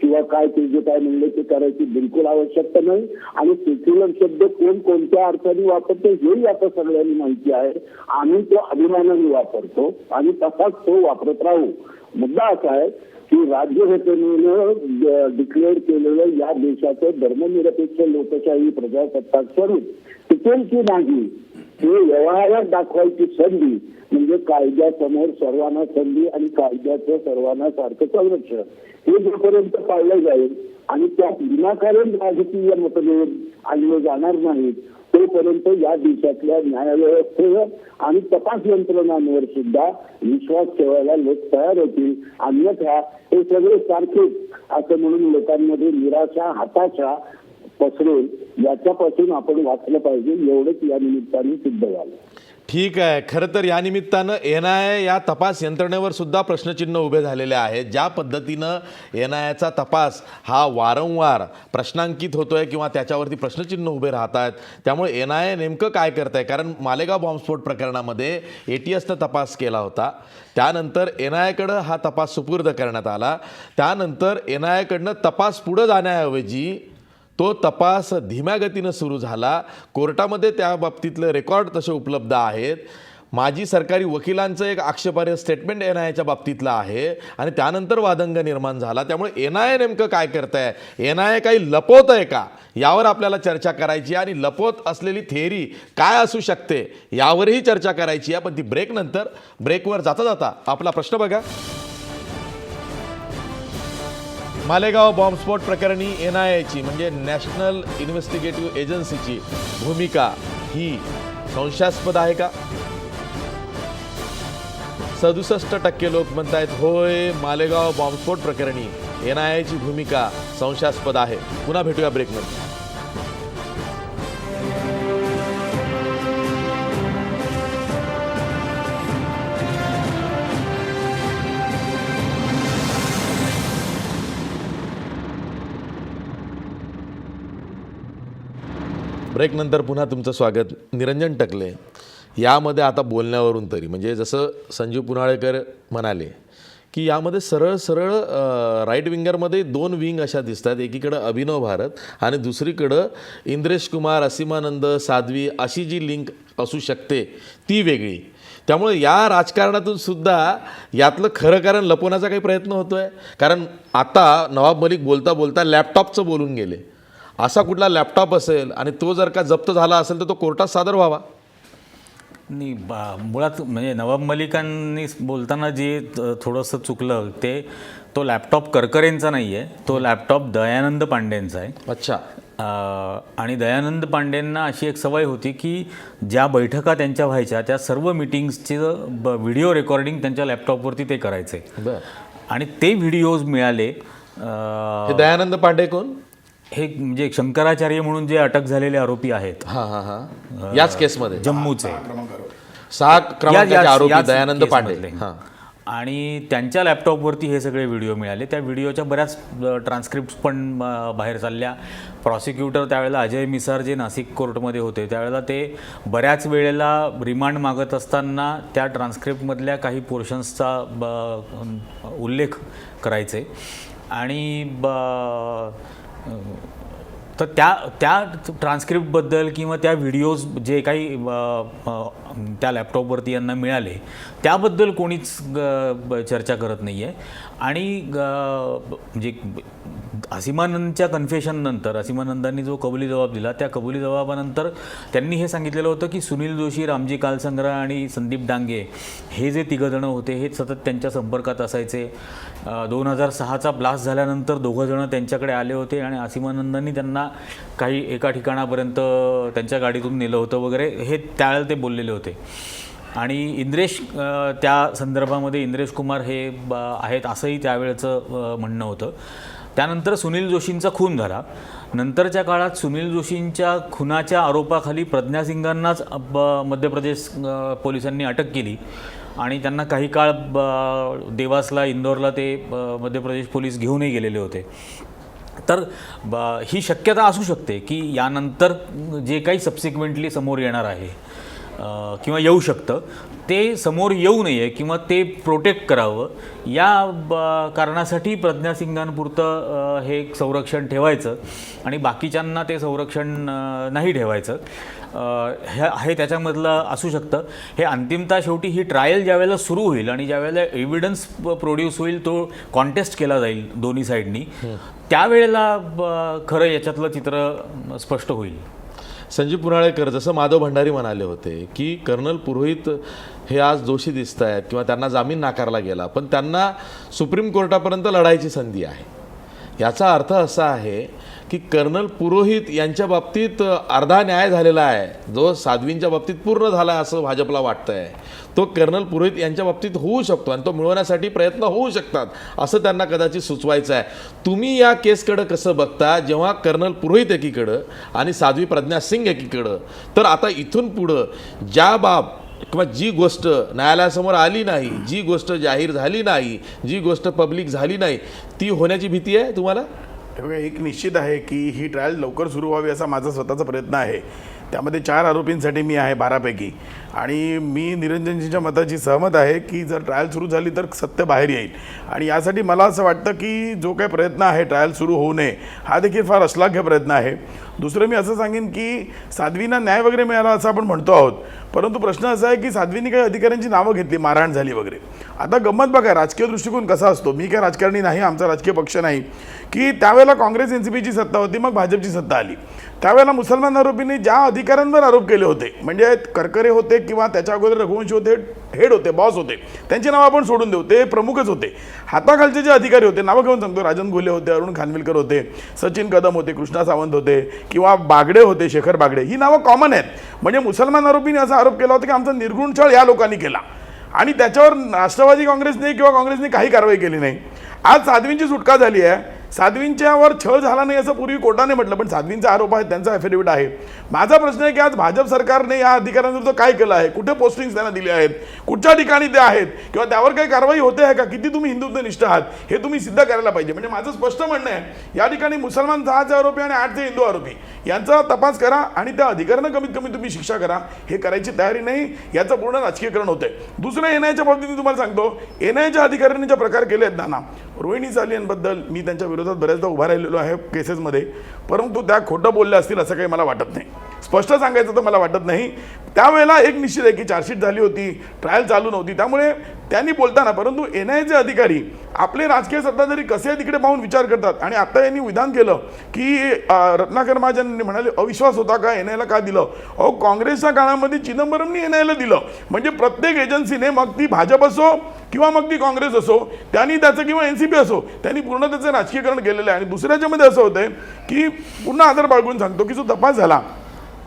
किंवा काय ते जे काय म्हणले ते करायची बिलकुल आवश्यकता नाही. आणि सेक्युलर शब्द कोण कोणत्या अर्थाने वापरतो हेही आता सगळ्यांनी माहिती आहे. आम्ही तो अभिमानाने वापरतो आणि तसाच तो वापरत राहू. मुद्दा असा आहे की राज्यघटनेनं डिक्लेअर केलेलं या देशाचं धर्मनिरपेक्ष लोकशाही प्रजासत्ताक स्वरूप टिकेल की नाही हे व्यवहारात दाखवायची संधी म्हणजे कायद्यासमोर सर्वांना संधी आणि कायद्याचं सर्वांना सारखं संरक्षण हे जोपर्यंत पाळलं जाईल आणि त्यात विनाकारण राजकीय मतभेद आणले जाणार नाहीत तोपर्यंत या देशातल्या न्यायव्यवस्थेवर आणि तपास यंत्रणांवर सुद्धा विश्वास ठेवायला लोक तयार होतील. अन्यथा हे सगळे सारखेच असं म्हणून लोकांमध्ये निराशा हताशा पसरेल. याच्यापासून आपण वाचलं पाहिजे एवढंच या निमित्ताने सिद्ध झालं.
ठीक आहे. खरं तर या निमित्तानं NIA या तपास यंत्रणेवर सुद्धा प्रश्नचिन्ह उभे झालेले आहेत. ज्या पद्धतीनं NIAचा तपास हा वारंवार प्रश्नांकित होतोय किंवा त्याच्यावरती प्रश्नचिन्ह उभे राहत आहेत त्यामुळे NIA नेमकं काय करत आहे? कारण मालेगाव बॉम्बस्फोट प्रकरणामध्ये ATSनं तपास केला होता, त्यानंतर NIAकडं हा तपास सुपूर्द करण्यात आला, त्यानंतर NIAकडनं तपास पुढं जाण्याऐवजी तो तपास धीम्या गतीनं सुरू झाला. कोर्टामध्ये त्या बाबतीतले रेकॉर्ड तसे उपलब्ध आहेत. माजी सरकारी वकिलांचं एक आक्षेपार्ह स्टेटमेंट एन आय एच्या बाबतीतलं आहे आणि त्यानंतर वादंग निर्माण झाला. त्यामुळे एन आय ए नेमकं काय करत आहे, एन आय ए काही लपवत आहे का, यावर आपल्याला चर्चा करायची आहे. आणि लपवत असलेली थेअरी काय असू शकते यावरही चर्चा करायची आहे. पण ती ब्रेकनंतर, ब्रेकवर जाता जाता आपला प्रश्न बघा. मालेगाव बॉम्बस्फोट प्रकरणी एन आय एची म्हणजे नॅशनल इन्व्हेस्टिगेटिव्ह एजन्सीची भूमिका ही संशयास्पद आहे का? 67% लोक म्हणतायत होय, मालेगाव बॉम्बस्फोट प्रकरणी एन आय एची भूमिका संशयास्पद आहे. पुन्हा भेटूया ब्रेकनंतर. ब्रेकनंतर पुन्हा तुमचं स्वागत. निरंजन टकले, यामध्ये आता बोलण्यावरून तरी म्हणजे जसं संजीव पुनाळेकर म्हणाले की यामध्ये सरळ सरळ राईट विंगरमध्ये 2 विंग अशा दिसतात. एकीकडं अभिनव भारत आणि दुसरीकडं इंद्रेश कुमार, असीमानंद, साध्वी अशी जी लिंक असू शकते ती वेगळी. त्यामुळे या राजकारणातून सुद्धा यातलं खरं कारण लपवण्याचा काही प्रयत्न होतो आहे. कारण आता नवाब मलिक बोलता बोलता लॅपटॉपचं बोलून गेले. असा कुठला लॅपटॉप असेल आणि तो जर का जप्त झाला असेल तर तो कोर्टात सादर व्हावा.
नाही, मुळात म्हणजे नवाब मलिकांनी बोलताना जे थोडंसं चुकलं ते, तो लॅपटॉप करकरेंचा नाही आहे, तो लॅपटॉप दयानंद पांडेंचा आहे.
अच्छा.
आणि दयानंद पांडेंना अशी एक सवय होती की ज्या बैठका त्यांच्या व्हायच्या त्या सर्व मिटिंग्सचं व्हिडिओ रेकॉर्डिंग त्यांच्या लॅपटॉपवरती ते करायचे.
बरं.
आणि ते व्हिडिओज मिळाले.
हे दयानंद पांडे कोण?
हे म्हणजे शंकराचार्य म्हणून जे अटक झालेले आरोपी आहेत.
हां हां हां, याच केसमध्ये
जम्मूचे
6 क्रमांकाचे आरोपी
याच
दयानंद पांडे.
केसमधले.
हां.
आणि त्यांच्या लॅपटॉपवरती हे सगळे व्हिडिओ मिळाले. त्या व्हिडिओच्या बऱ्याच ट्रान्स्क्रिप्ट पण बाहेर चालल्या. प्रॉसिक्युटर त्यावेळेला अजय मिसार जे नाशिक कोर्टमध्ये होते त्यावेळेला ते बऱ्याच वेळेला रिमांड मागत असताना त्या ट्रान्स्क्रिप्टमधल्या काही पोर्शन्सचा उल्लेख करायचे. आणि तर त्या ट्रान्स्क्रिप्टबद्दल किंवा त्या व्हिडिओज जे काही त्या लॅपटॉपवरती यांना मिळाले त्याबद्दल कोणीच चर्चा करत नाही आहे. आणि म्हणजे असीमानंदच्या कन्फेशननंतर असीमानंदांनी जो कबुली जबाब दिला त्या कबुली जबाबानंतर त्यांनी हे सांगितलेलं होतं की सुनील जोशी, रामजी कालसंग्रा आणि संदीप डांगे हे जे तिघंजणं होते हे सतत त्यांच्या संपर्कात असायचे. 2006चा ब्लास्ट झाल्यानंतर 2 जणं त्यांच्याकडे आले होते आणि असीमानंदांनी त्यांना काही एका ठिकाणापर्यंत त्यांच्या गाडीतून नेलं होतं वगैरे हे त्यावेळेला ते बोललेले होते. आणि इंद्रेश, त्या संदर्भामध्ये इंद्रेश कुमार हे आहेत असंही त्यावेळेचं म्हणणं होतं. त्यानंतर सुनील जोशींचा खून झाला. नंतरच्या काळात सुनील जोशींच्या खुनाच्या आरोपाखाली प्रज्ञा सिंगांनाच मध्य प्रदेश पोलिसांनी अटक केली आणि त्यांना काही काळ देवासला, इंदोरला ते मध्य प्रदेश पोलीस घेऊनही गेलेले होते. तर ही शक्यता असू शकते की यानंतर जे काही सबसिक्वेंटली समोर येणार आहे किंवा येऊ शकतं ते समोर येऊ नये किंवा ते प्रोटेक्ट करावं या कारणासाठी प्रज्ञा सिंगांपुरतं हे संरक्षण ठेवायचं आणि बाकीच्यांना ते संरक्षण नाही ठेवायचं हे त्याच्यामधलं असू शकतं. हे अंतिमतः शेवटी ही ट्रायल ज्यावेळेला सुरू होईल आणि ज्यावेळेला एव्हिडन्स प्रोड्यूस होईल, तो कॉन्टेस्ट केला जाईल दोन्ही साईडनी, त्यावेळेला खरं याच्यातलं चित्र स्पष्ट होईल.
संजीव पुनाळेकर, जसं माधव भंडारी म्हणाले होते की कर्नल पुरोहित हे आज दोषी दिसत आहेत किंवा त्यांना जामीन नाकारला गेला, पण त्यांना सुप्रीम कोर्टापर्यंत लढायची संधी आहे. याचा अर्थ असा आहे की कर्नल पुरोहित यांच्या बाबतीत अर्धा न्याय झालेला आहे, जो साध्वींच्या बाबतीत पूर्ण झाला आहे असं भाजपला वाटतं आहे. तो कर्नल पुरोहित यांच्या बाबतीत होऊ शकतो आणि तो मिळवण्यासाठी प्रयत्न होऊ शकतात असं त्यांना कदाचित सुचवायचं आहे. तुम्ही या केसकडं कसं बघता, जेव्हा कर्नल पुरोहित एकीकडं आणि साध्वी प्रज्ञा सिंग एकीकडं, तर आता इथून पुढं ज्या बाब किंवा जी गोष्ट न्यायालयासमोर आली नाही, जी गोष्ट जाहीर झाली नाही, जी गोष्ट पब्लिक झाली नाही, ती होण्याची भीती आहे तुम्हाला?
बघा, एक निश्चित आहे की ही ट्रायल लवकर सुरू व्हावी असा माझा स्वतःचा प्रयत्न आहे. त्यामध्ये 4 आरोपींसाठी मी आहे 12पैकी आणि मी निरंजनजीच्या मताची सहमत आहे की जर ट्रायल सुरू झाली तर सत्य बाहेर येईल. आणि यासाठी मला असं वाटतं की जो काही प्रयत्न आहे ट्रायल सुरू होऊ नये हा देखील फार अश्लाघ्य प्रयत्न आहे. दुसरं मी असं सांगेन की साध्वींना न्याय वगैरे मिळाला असं आपण म्हणतो आहोत, परंतु प्रश्न असा आहे की साध्वींनी काही अधिकाऱ्यांची नावं घेतली, मारहाण झाली वगैरे. आता गंमत बघा, राजकीय दृष्टिकोन कसा असतो. मी काय राजकारणी नाही, आमचा राजकीय पक्ष नाही, की त्यावेळेला काँग्रेस एनसीपीची सत्ता होती, मग भाजपची सत्ता आली. त्यावेळेला मुसलमान आरोपींनी ज्या अधिकाऱ्यांवर आरोप केले होते, म्हणजे करकरे होते किंवा त्याच्या अगोदर रघुवंशी होते, हेड होते, बॉस होते, त्यांची नावं आपण सोडून देऊ, ते प्रमुखच होते. हाताखालचे जे अधिकारी होते, नावं घेऊन सांगतो, राजन घोले होते, अरुण खानविलकर होते, सचिन कदम होते, कृष्णा सावंत होते, किंवा बागडे होते, शेखर बागडे, ही नावं कॉमन आहेत. म्हणजे मुसलमान आरोपींनी असा आरोप केला होता की आमचा निर्गुण छळ या लोकांनी केला, आणि त्याच्यावर राष्ट्रवादी काँग्रेसने किंवा काँग्रेसने काही कारवाई केली नाही. आज साध्वींची सुटका झाली आहे. साध्वींच्यावर छळ झाला नाही असं पूर्वी कोर्टाने म्हटलं, पण साध्वींचा आरोप आहे, त्यांचा ॲफिडेव्हिट आहे. माझा प्रश्न आहे की आज भाजप सरकारने या अधिकाऱ्यांविरुद्ध काय केलं आहे, कुठे पोस्टिंग्स त्यांना दिले आहेत, कुठच्या ठिकाणी ते आहेत, किंवा त्यावर काही कारवाई होते आहे का, किती तुम्ही हिंदुत्वनिष्ठ आहात हे तुम्ही सिद्ध करायला पाहिजे. म्हणजे माझं स्पष्ट म्हणणं आहे, या ठिकाणी मुसलमान 6चे आरोपी आणि 8चे हिंदू आरोपी यांचा तपास करा आणि त्या अधिकाऱ्यांना कमीत कमी तुम्ही शिक्षा करा. हे करायची तयारी नाही, याचं पूर्ण राजकीयकरण होतंय. दुसरं एनआयच्या बाबतीत तुम्हाला सांगतो, एनआयच्या अधिकाऱ्यांनी जे प्रकार केले आहेत नाना, रोहिणी सालियांबद्दल मी त्यांच्या विरोधात बऱ्याचदा उभा राहिलेलो आहे केसेसमध्ये, परंतु त्या खोटं बोलल्या असतील असं काही मला वाटत नाही. स्पष्ट सांगायचं तर मला वाटत नाही. त्यावेळेला एक निश्चित आहे की चार्जशीट झाली होती, ट्रायल चालू नव्हती, त्यामुळे त्यांनी बोलताना, परंतु एनआयचे अधिकारी आपले राजकीय सत्ताधारी कसे तिकडे पाहून विचार करतात. आणि आता यांनी विधान केलं की रत्नाकर महाजन म्हणाले अविश्वास होता का, एनआयला का दिलं. अहो, काँग्रेसच्या काळामध्ये चिदंबरमनी एनआयला दिलं. म्हणजे प्रत्येक एजन्सीने, मग ती भाजप असो किंवा मग ती काँग्रेस असो, त्यांनी त्याचं, किंवा एनसीपी असो, त्यांनी पूर्ण त्याचं राजकीयकरण केलेलं आहे. आणि दुसऱ्याच्यामध्ये असं होतंय की पुन्हा आदर बाळगून सांगतो की जो तपास झाला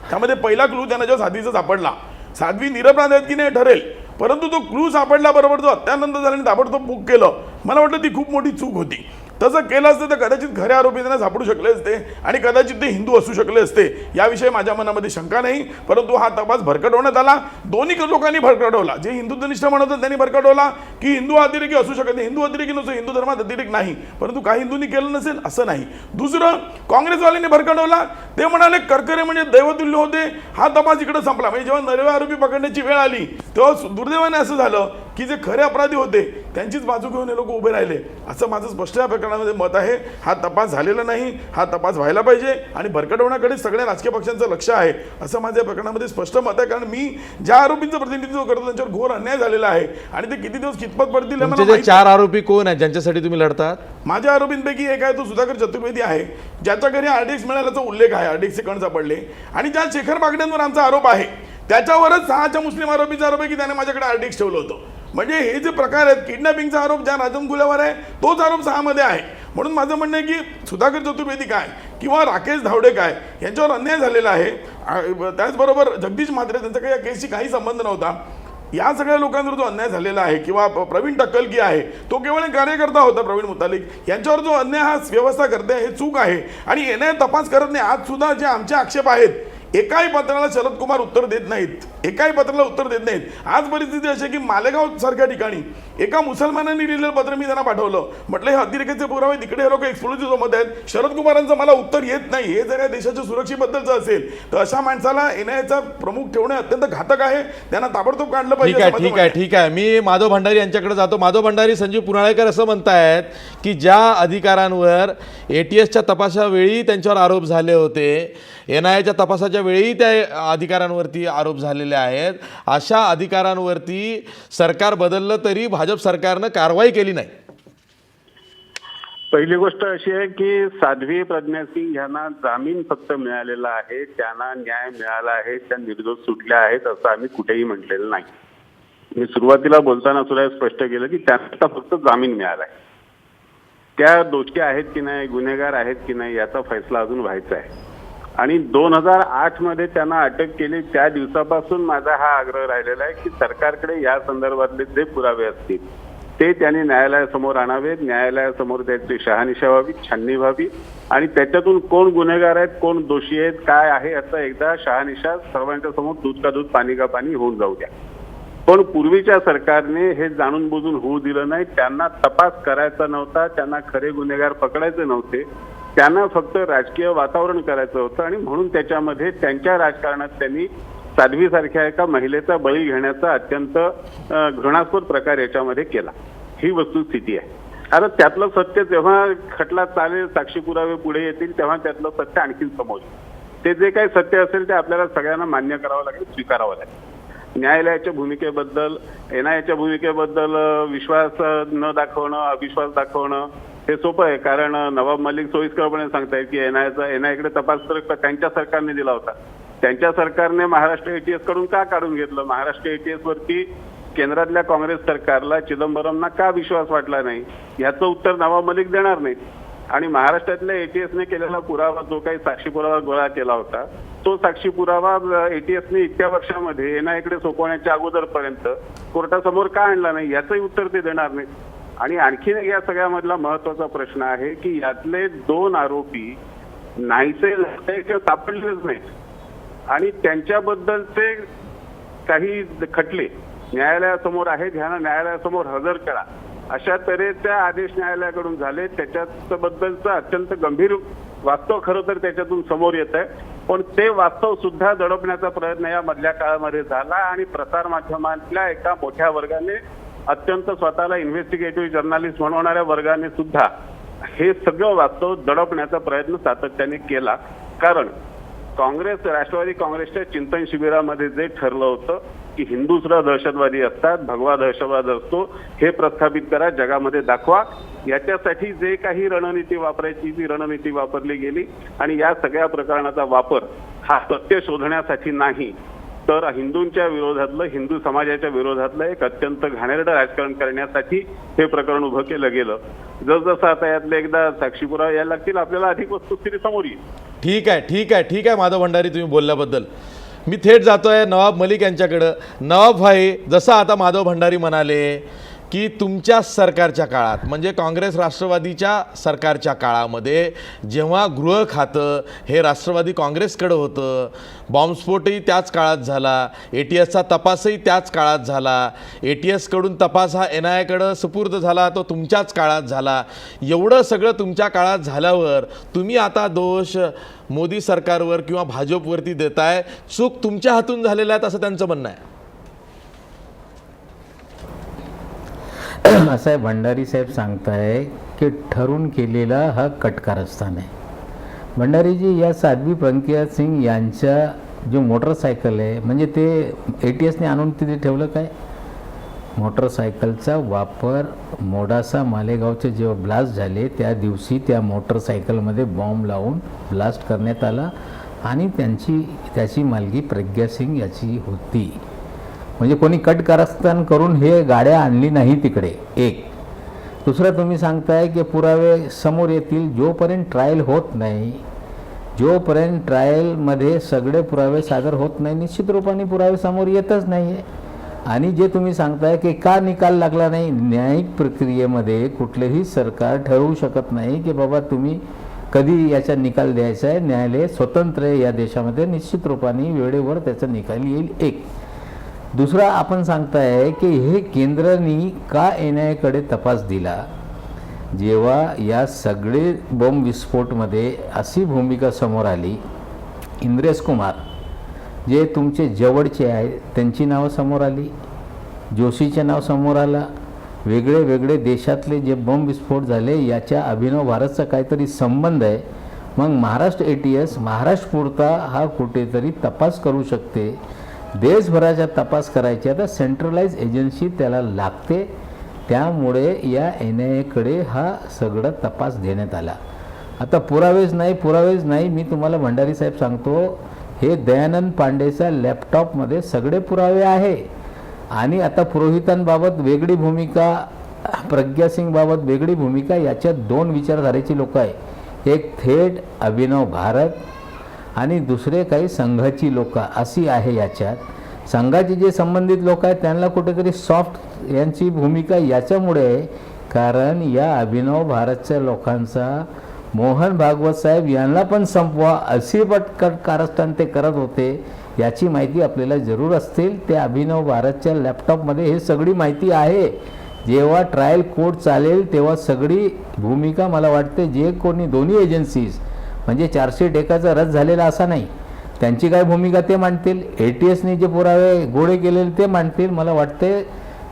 त्यामध्ये पहिला क्लू त्यांना जेव्हा साध्वीचा सापडला, साध्वी निरपराध आहेत की नाही ठरेल, परंतु तो क्लू सापडल्याबरोबर जो अत्यानंद झाला आणि ताबडतोब बुक केलं, मला वाटतं ती खूप मोठी चूक होती. तसं केलं असतं तर कदाचित खरे आरोपी त्यांना सापडू शकले असते आणि कदाचित ते हिंदू असू शकले असते, याविषयी माझ्या मनामध्ये शंका नाही. परंतु हा तपास भरकटवण्यात आला, दोन्ही लोकांनी भरकटवला. जे हिंदुत्वनिष्ठ म्हणत होते त्यांनी भरकटवला की हिंदू अतिरेकी असू शकत नाही, हिंदू अतिरेकी नसतो, हिंदू धर्मात अतिरेक नाही, परंतु काही हिंदूंनी केलं नसेल असं नाही. दुसरं, काँग्रेसवाल्यांनी भरकटवला, ते म्हणाले करकरे म्हणजे दैवतुल्य होते, हा तपास इकडे संपला. म्हणजे जेव्हा नवे आरोपी पकडण्याची वेळ आली तेव्हा दुर्दैवाने असं झालं की जे खरे अपराधी होते त्यांचीच बाजू घेऊन हे लोक उभे राहिले, असं माझं स्पष्ट या प्रकरणामध्ये मत आहे. हा तपास झालेला नाही, हा तपास व्हायला पाहिजे आणि भरकटवण्याकडे सगळ्या राजकीय पक्षांचं लक्ष आहे, असं माझ्या प्रकरणामध्ये स्पष्ट मत आहे. कारण मी ज्या आरोपींचं प्रतिनिधित्व करतो त्यांच्यावर घोर अन्याय झालेला आहे आणि ते किती दिवस कितपत पडतील हे मला
तुमचे जे
माहिती
4 आरोपी कोण आहेत ज्यांच्यासाठी तुम्ही लढतात?
माझ्या आरोपींपैकी एक आहे तो सुधाकर चतुर्वेदी आहे, ज्याच्या घरी आरडीएक्स मिळाल्याचा उल्लेख आहे, आरडीएक्सचे कण सापडले. आणि ज्या शेखर बागड्यांवर आमचा आरोप आहे त्याच्यावरच 6च्या मुस्लिम आरोपीचा आरोप आहे की त्याने माझ्याकडे आरडीएक्स ठेवलं होतं. म्हणजे हे जे प्रकार आहेत, किडनॅपिंगचा आरोप ज्या राजन गुल्यावर आहे तोच आरोप 6मध्ये आहे. म्हणून माझं म्हणणं आहे की सुधाकर चतुर्वेदी काय किंवा राकेश धावडे काय यांच्यावर अन्याय झालेला आहे. त्याचबरोबर जगदीश म्हात्रे, त्यांचा काही या केसशी काही संबंध नव्हता. या सगळ्या लोकांवर जो अन्याय झालेला आहे, किंवा प्रवीण टक्कलकी आहे, तो केवळ एक कार्यकर्ता होता, प्रवीण मुतालिक, यांच्यावर जो अन्याय हा व्यवस्था करते हे चूक आहे. आणि एनआय तपास करत नाही. आज सुद्धा जे आमचे आक्षेप आहेत, एकाही पत्राला शरद कुमार उत्तर देत नाहीत, एकाही पत्राला उत्तर देत नाहीत. आज परिस्थिती अशी की मालेगाव सारख्या ठिकाणी एका मुसलमानांनी लिहिलेलं पत्र मी त्यांना पाठवलं, म्हटलं हे अतिरेकाचे पुरावे, तिकडे हे लोक एक्सप्लोजिव्ह मत आहेत, शरद कुमारांचं मला उत्तर येत नाही. हे जर या देशाच्या सुरक्षेबद्दलचं असेल तर अशा माणसाला एनआयचा प्रमुख ठेवणे अत्यंत घातक आहे. त्यांना ताबडतोब काढलं पाहिजे.
ठीक आहे. मी माधव भंडारी यांच्याकडे जातो. माधव भंडारी, संजीव पुनाळेकर असं म्हणतायत की ज्या अधिकाऱ्यांवर ATSच्या तपासावेळी त्यांच्यावर आरोप झाले होते, NIAच्या तपासाच्या वेळी त्या अधिकाऱ्यांवरती आरोप झालेले आहेत, अशा अधिकाऱ्यांवरती सरकार बदललं तरी भाजप सरकारनं कारवाई केली नाही.
पहिली गोष्ट अशी आहे की साध्वी प्रज्ञा सिंग यांना जामीन फक्त मिळालेला आहे, त्यांना न्याय मिळाला आहे, त्या निर्दोष सुटल्या आहेत असं आम्ही कुठेही म्हटलेलं नाही. मी सुरुवातीला बोलताना सुद्धा स्पष्ट केलं की त्यांना फक्त जामीन मिळाला आहे. त्या दोषी आहेत की नाही, गुन्हेगार आहेत की नाही याचा फैसला अजून व्हायचा आहे. आणि 2008 मध्ये त्यांना अटक केली त्या दिवसापासून माझा हा आग्रह राहिलेला आहे की सरकारकडे या संदर्भातले जे पुरावे असतील ते त्यांनी न्यायालयासमोर आणावेत, न्यायालयासमोर त्याची शहानिशा व्हावी, छाननी व्हावी आणि त्याच्यातून कोण गुन्हेगार आहेत, कोण दोषी आहेत, काय आहे याचा एकदा शहानिशा सर्वांच्या समोर दूध का दूध पाणी का पाणी होऊन जाऊ द्या. पण पूर्वीच्या सरकारने हे जाणून बुजून होऊ दिलं नाही. त्यांना तपास करायचा नव्हता, त्यांना खरे गुन्हेगार पकडायचे नव्हते, त्यांना फक्त राजकीय वातावरण करायचं होतं आणि म्हणून त्याच्यामध्ये त्यांच्या राजकारणात त्यांनी साध्वीसारख्या एका महिलेचा बळी घेण्याचा अत्यंत घृणास्पद प्रकार याच्यामध्ये केला. ही वस्तुस्थिती आहे. आता त्यातलं सत्य जेव्हा खटला चालेल, साक्षी पुरावे पुढे येतील तेव्हा त्यातलं सत्य आणखीन समोर येईल. ते जे काही सत्य असेल ते आपल्याला सगळ्यांना मान्य करावं लागेल, स्वीकारावं लागेल. न्यायालयाच्या भूमिकेबद्दल, NIAच्या भूमिकेबद्दल विश्वास न दाखवणं, अविश्वास दाखवणं हे सोपं आहे. कारण नवाब मलिक सोयीस्करपणे सांगतायत की NIAकडे तपास तर त्यांच्या सरकारने दिला होता. त्यांच्या सरकारने महाराष्ट्र ATS कडून का काढून घेतलं? महाराष्ट्र ATS वरती केंद्रातल्या काँग्रेस सरकारला, चिदंबरमना का विश्वास वाटला नाही, याचं उत्तर नवाब मलिक देणार नाही. आणि महाराष्ट्रातल्या ATSने केलेला पुरावा, जो काही साक्षी पुरावा गोळा केला होता, तो साक्षी पुरावा ATSने इतक्या वर्षामध्ये NIAकडे सोपवण्याच्या अगोदरपर्यंत कोर्टासमोर का आणला नाही, याचंही उत्तर ते देणार नाही. आणि आणखी या सगळ्यामधला महत्वाचा प्रश्न आहे की यातले 2 आरोपी नाहीसे सापडलेच नाहीत आणि त्यांच्याबद्दलचे काही खटले न्यायालयासमोर आहेत, ह्यांना न्यायालयासमोर हजर करा अशा तऱ्हेचे आदेश न्यायालयाकडून झाले. त्याच्याबद्दलचं अत्यंत गंभीर वास्तव खरं तर त्याच्यातून समोर येत आहे. पण ते वास्तव सुद्धा दडपण्याचा प्रयत्न या मधल्या काळामध्ये झाला आणि प्रसार माध्यमातल्या एका मोठ्या वर्गाने, अत्यंत स्वतःला इन्व्हेस्टिगेटिव्ह जर्नलिस्ट म्हणवणाऱ्या वर्गाने सुद्धा हे सगळं वास्तव दडपण्याचा प्रयत्न सातत्याने केला. कारण काँग्रेस, राष्ट्रवादी काँग्रेसच्या चिंतन शिबिरामध्ये जे ठरलं होतं की हिंदू सुद्धा दहशतवादी असतात, भगवा दहशतवाद असतो, हे प्रस्थापित करा, जगामध्ये दाखवा, याच्यासाठी जे काही रणनीती वापरायची ती रणनीती वापरली गेली. आणि या सगळ्या प्रकरणाचा वापर हा सत्य शोधण्यासाठी नाही, तर हिंदूंच्या विरोधातलं, हिंदू समाजाच्या विरोधातलं एक अत्यंत घाणेरडं राजकारण करण्यासाठी हे प्रकरण उभं केलं गेलं. जसजसं आता यातले एकदा साक्षी पुरावा यायला लागतील, आपल्याला अधिक वस्तुस्थिती समोर येईल.
ठीक आहे माधव भंडारी, तुम्ही बोलल्याबद्दल. मी थेट जातोय नवाब मलिक यांच्याकडं. नवाब भाई, जसं आता माधव भंडारी म्हणाले की तुमच्या सरकारच्या काळात, म्हणजे काँग्रेस राष्ट्रवादीच्या सरकारच्या काळामध्ये, जेव्हा गृह खातं हे राष्ट्रवादी काँग्रेसकडं होतं, बॉम्बस्फोटही त्याच काळात झाला, ATSचा तपासही त्याच काळात झाला, ATSकडून तपास हा NIAकडं सुपूर्द झाला, तो तुमच्याच काळात झाला. एवढं सगळं तुमच्या काळात झाल्यावर तुम्ही आता दोष मोदी सरकारवर किंवा भाजपवरती देताय. चूक तुमच्या हातून झालेल्या आहेत असं त्यांचं म्हणणं आहे.
असं आहे, भंडारी साहेब सांगताय की ठरून केलेला हा कटकारस्थान आहे. भंडारीजी, या साध्वी प्रज्ञा सिंग यांच्या जो मोटरसायकल आहे, म्हणजे ते ATSने आणून तिथे ठेवलं काय? मोटरसायकलचा वापर मोडासा मालेगावचे जेव्हा ब्लास्ट झाले त्या दिवशी त्या मोटरसायकलमध्ये बॉम्ब लावून ब्लास्ट करण्यात आला आणि त्याची मालकी प्रज्ञा सिंग याची होती. म्हणजे कोणी कट कारस्थान करून हे गाड्या आणली नाही तिकडे. एक. दुसरं, तुम्ही सांगताय की पुरावे समोर येतील. जोपर्यंत ट्रायल होत नाही, जोपर्यंत ट्रायलमध्ये सगळे पुरावे सादर होत नाही, निश्चित रूपाने पुरावे समोर येतच नाही आहे. आणि जे तुम्ही सांगताय की का निकाल लागला नाही, न्यायिक प्रक्रियेमध्ये कुठलेही सरकार ठरवू शकत नाही की बाबा तुम्ही कधी याचा निकाल द्यायचा आहे. न्यायालय स्वतंत्र आहे या देशामध्ये, निश्चित रूपाने वेळेवर त्याचा निकाल येईल. एक. दुसरा, आपण सांगताय की हे केंद्राने का NIAकडे तपास दिला, जेव्हा या सगळे बॉम्ब विस्फोटमध्ये अशी भूमिका समोर आली. इंद्रेश कुमार जे तुमचे जवळचे आहे त्यांची नावं समोर आली, जोशीचे नाव समोर आला, वेगळे वेगळे देशातले जे बॉम्ब विस्फोट झाले याच्या अभिनव भारतचा काहीतरी संबंध आहे. मग महाराष्ट्र ATS महाराष्ट्रपुरता हा कुठेतरी तपास करू शकते. देशभराचा तपास करायचे आता सेंट्रलाइज एजन्सी त्याला लागते. त्यामुळे या NIAकडे हा सगळा तपास देण्यात आला. आता पुरावेच नाही. मी तुम्हाला भंडारी साहेब सांगतो, हे दयानंद पांडेचा लॅपटॉपमध्ये सगळे पुरावे आहे. आणि आता पुरोहितांबाबत वेगळी भूमिका, प्रज्ञा सिंगबाबत वेगळी भूमिका, याच्यात 2 विचारधारेची लोक आहे. एक थेट अभिनव भारत आणि दुसरे काही संघाची लोक अशी आहे. याच्यात संघाचे जे संबंधित लोक आहेत त्यांना कुठेतरी सॉफ्ट यांची भूमिका याच्यामुळे आहे, कारण या अभिनव भारतच्या लोकांचा मोहन भागवत साहेब यांना पण संपवा अशी पटकट कारस्थान ते करत होते. याची माहिती आपल्याला जरूर असतील. त्या अभिनव भारतच्या लॅपटॉपमध्ये हे सगळी माहिती आहे. जेव्हा ट्रायल कोर्ट चालेल तेव्हा सगळी भूमिका मला वाटते जे कोणी दोन्ही एजन्सीज, म्हणजे चार्जशीट एकाचा रद्द झालेला असा नाही, त्यांची काय भूमिका ते मांडतील. ATSने जे पुरावे गोळे केलेले ते मांडतील. मला वाटते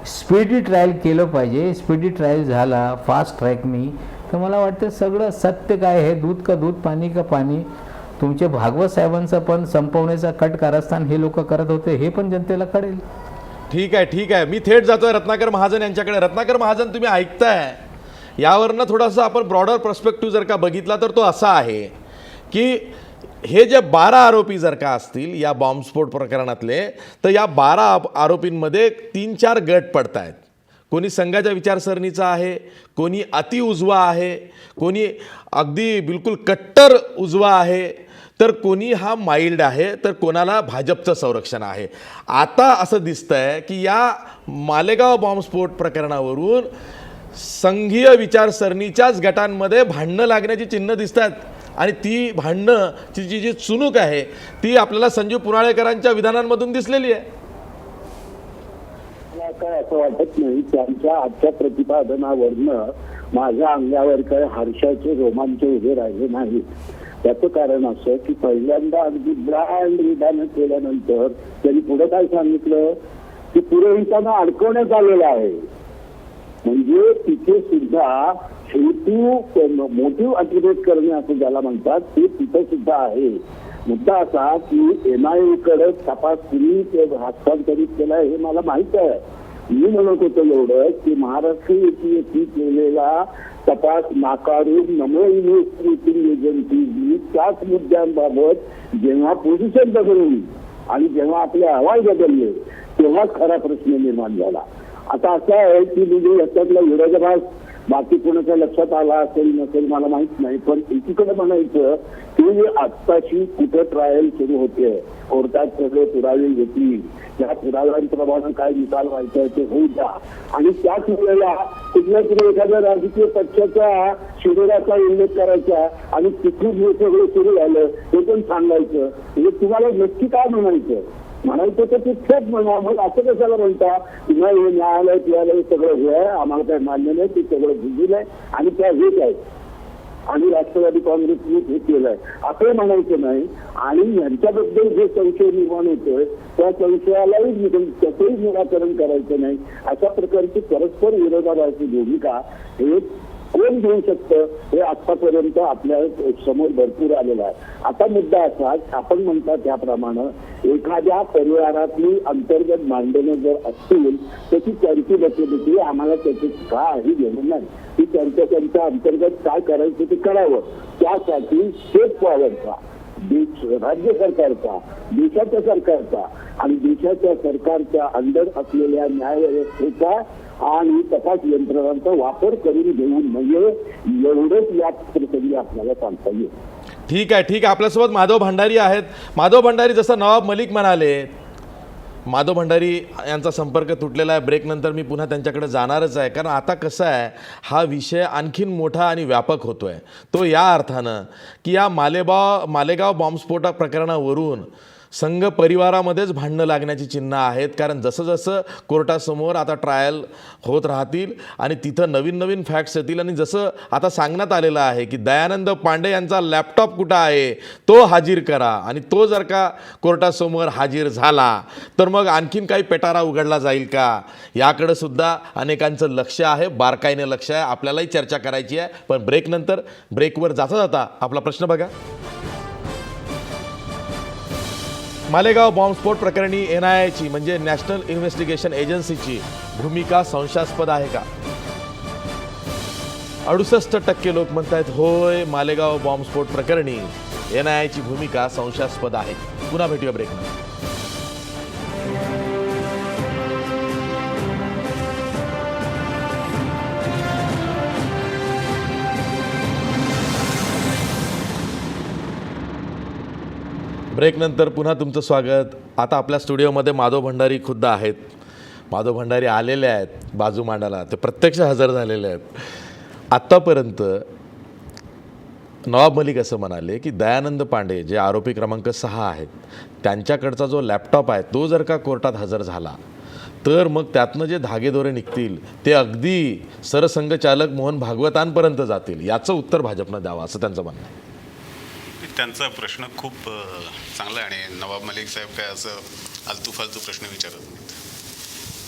स्पीडी ट्रायल केलं पाहिजे. स्पीडी ट्रायल झाला फास्ट ट्रॅकनी तर मला वाटतं सगळं सत्य काय आहे, दूध का दूध पाणी का पाणी, तुमचे भागवत साहेबांचं पण संपवण्याचा कट कारस्थान हे लोक करत होते, हे पण जनतेला कळेल.
ठीक आहे, मी थेट जातोय रत्नाकर महाजन यांच्याकडे. रत्नाकर महाजन, तुम्ही ऐकताय, यावरनं थोडासा आपण ब्रॉडर पर्स्पेक्टिव्ह जर का बघितला तर तो असा आहे की हे जे 12 आरोपी जर का असतील या बॉम्बस्फोट प्रकरणातले, तर या 12 आरोपींमध्ये 3-4 गट पडत आहेत. कोणी संघाच्या विचारसरणीचा आहे, कोणी अति उजवा आहे, कोणी अगदी बिलकुल कट्टर उजवा आहे, तर कोणी हा माइल्ड आहे, तर कोणाला भाजपचं संरक्षण आहे. आता असं दिसतंय की या मालेगाव बॉम्बस्फोट प्रकरणावरून संघीय विचारसरणीच्याच गटांमध्ये भांडणं लागण्याची चिन्ह दिसतात. आणि ती भांडणं जी चुणूक आहे ती आपल्याला संजीव पुनाळेकरांच्या विधानांमधून दिसलेली आहे.
मला काय असं वाटत नाही, त्यांच्या आजच्या प्रतिपादनावरनं माझ्या अंगावर काय हर्षाचे रोमांच उभे राहिले नाही. त्याचं कारण असं की पहिल्यांदा अगदी ब्रँड विधान केल्यानंतर त्यांनी पुढे काय सांगितलं की पुरवठ्यानं अडकवण्यात आलेला आहे. म्हणजे तिथे सुद्धा हेतू मोटिव्ह अट्रिब्यूट करणे असं ज्याला म्हणतात ते तिथे सुद्धा आहे. मुद्दा असा की NIA कडे तपास कुणी हस्तांतरित केला हे मला माहित आहे. मी म्हणत होतो एवढं की महाराष्ट्र APSC केलेला तपास नाकारून नमो इन्व्हेस्टिगेटिंग एजन्सीनी त्याच मुद्द्यांबाबत जेव्हा पोझिशन बदलली आणि जेव्हा आपले अहवाल बदलले तेव्हा खरा प्रश्न निर्माण झाला. आता असं आहे की म्हणजे याच्यातला विरोधाभास बाकी कोणाच्या लक्षात आला असेल नसेल मला माहित नाही, पण एकीकडे म्हणायचं की आत्ताशी कुठं ट्रायल सुरू होते, कोर्टात सगळे पुरावे घेतील, त्या पुराव्यांप्रमाणे काय निकाल व्हायचा ते होऊ द्या आणि त्याच वेळेला कुठल्या तरी एखाद्या राजकीय पक्षाच्या शिबिराचा उल्लेख करायचा आणि तिथून हे सगळं सुरू झालं हे पण सांगायचं. म्हणजे तुम्हाला नक्की काय म्हणायचं तर ते थेट म्हणा. मग असं कशाला म्हणता तुम्हाला हे न्यायालय हे सगळं हे आहे, आम्हाला काही मान्य नाही, ते सगळं झुजून आहे आणि त्या हेच आहे आणि राष्ट्रवादी काँग्रेसने हे केलंय असं म्हणायचं नाही. आणि यांच्याबद्दल जे संशय निर्माण होतोय त्या संशयालाही त्याचंही निराकरण करायचं नाही. अशा प्रकारची परस्पर विरोधाभासी भूमिका हे कोण घेऊ शकतं हे आतापर्यंत आपल्या समोर भरपूर आलेलं आहे. आता मुद्दा असा आपण म्हणता त्याप्रमाणे एखाद्या परिवारातली अंतर्गत भांडणं जर असतील त्याची त्यांची बचत आम्हाला त्याची काही घेणं नाही. ती त्यांच्या अंतर्गत काय करायचं ते करावं. त्यासाठी स्टेट पॉवरचा राज्य सरकारचा देशाच्या सरकारचा आणि देशाच्या सरकारच्या अंडर असलेल्या न्यायव्यवस्थेचा आणि तपास यंत्रणांचा वापर करून घेऊ नये एवढंच या प्रसंगी आपल्याला सांगता येईल.
ठीक आहे. आपल्यासोबत माधव भंडारी आहेत. माधव भंडारी, जसं नवाब मलिक म्हणाले, माधव भंडारी यांचा संपर्क तुटलेला आहे. ब्रेकनंतर मी पुन्हा त्यांच्याकडे जाणारच आहे, कारण आता कसं आहे हा विषय आणखीन मोठा आणि व्यापक होतो आहे. तो या अर्थानं की या मालेगाव बॉम्बस्फोटा प्रकरणावरून संघ परिवारामध्येच भांडणं लागण्याची चिन्ह आहेत. कारण जसं जसं कोर्टासमोर आता ट्रायल होत राहतील आणि तिथं नवीन फॅक्ट्स येतील आणि जसं आता सांगण्यात आलेलं आहे की दयानंद पांडे यांचा लॅपटॉप कुठं आहे तो हाजीर करा आणि तो जर का कोर्टासमोर हाजीर झाला तर मग आणखीन काही पेटारा उघडला जाईल का, याकडे सुद्धा अनेकांचं लक्ष आहे, बारकाईने लक्ष आहे. आपल्यालाही चर्चा करायची आहे, पण ब्रेकनंतर ब्रेकवर जाता आपला प्रश्न बघा. मालेगाव बॉम्बस्फोट प्रकरणी NIAची म्हणजे नॅशनल इन्व्हेस्टिगेशन एजन्सीची भूमिका संशयास्पद आहे का? 68% लोक म्हणतात होय, मालेगाव बॉम्बस्फोट प्रकरणी NIAची भूमिका संशयास्पद आहे. पुन्हा भेटूया ब्रेकमध्ये. ब्रेकनंतर पुन्हा तुमचं स्वागत. आता आपल्या स्टुडिओमध्ये माधव भंडारी खुद्द आहेत. माधव भंडारी आलेले आहेत बाजू मांडायला, ते प्रत्यक्ष हजर झालेले आहेत. आत्तापर्यंत नवाब मलिक असं म्हणाले की दयानंद पांडे जे आरोपी क्रमांक 6 आहेत त्यांच्याकडचा जो लॅपटॉप आहे तो जर का कोर्टात हजर झाला तर मग त्यातनं जे धागेदोरे निघतील ते अगदी सरसंघचालक मोहन भागवतांपर्यंत जातील. याचं उत्तर भाजपनं द्यावं असं त्यांचं म्हणणं आहे.
त्यांचा प्रश्न खूप चांगला आहे आणि नवाब मलिक साहेब काय असं आलतू फालतू प्रश्न विचारत नाहीत.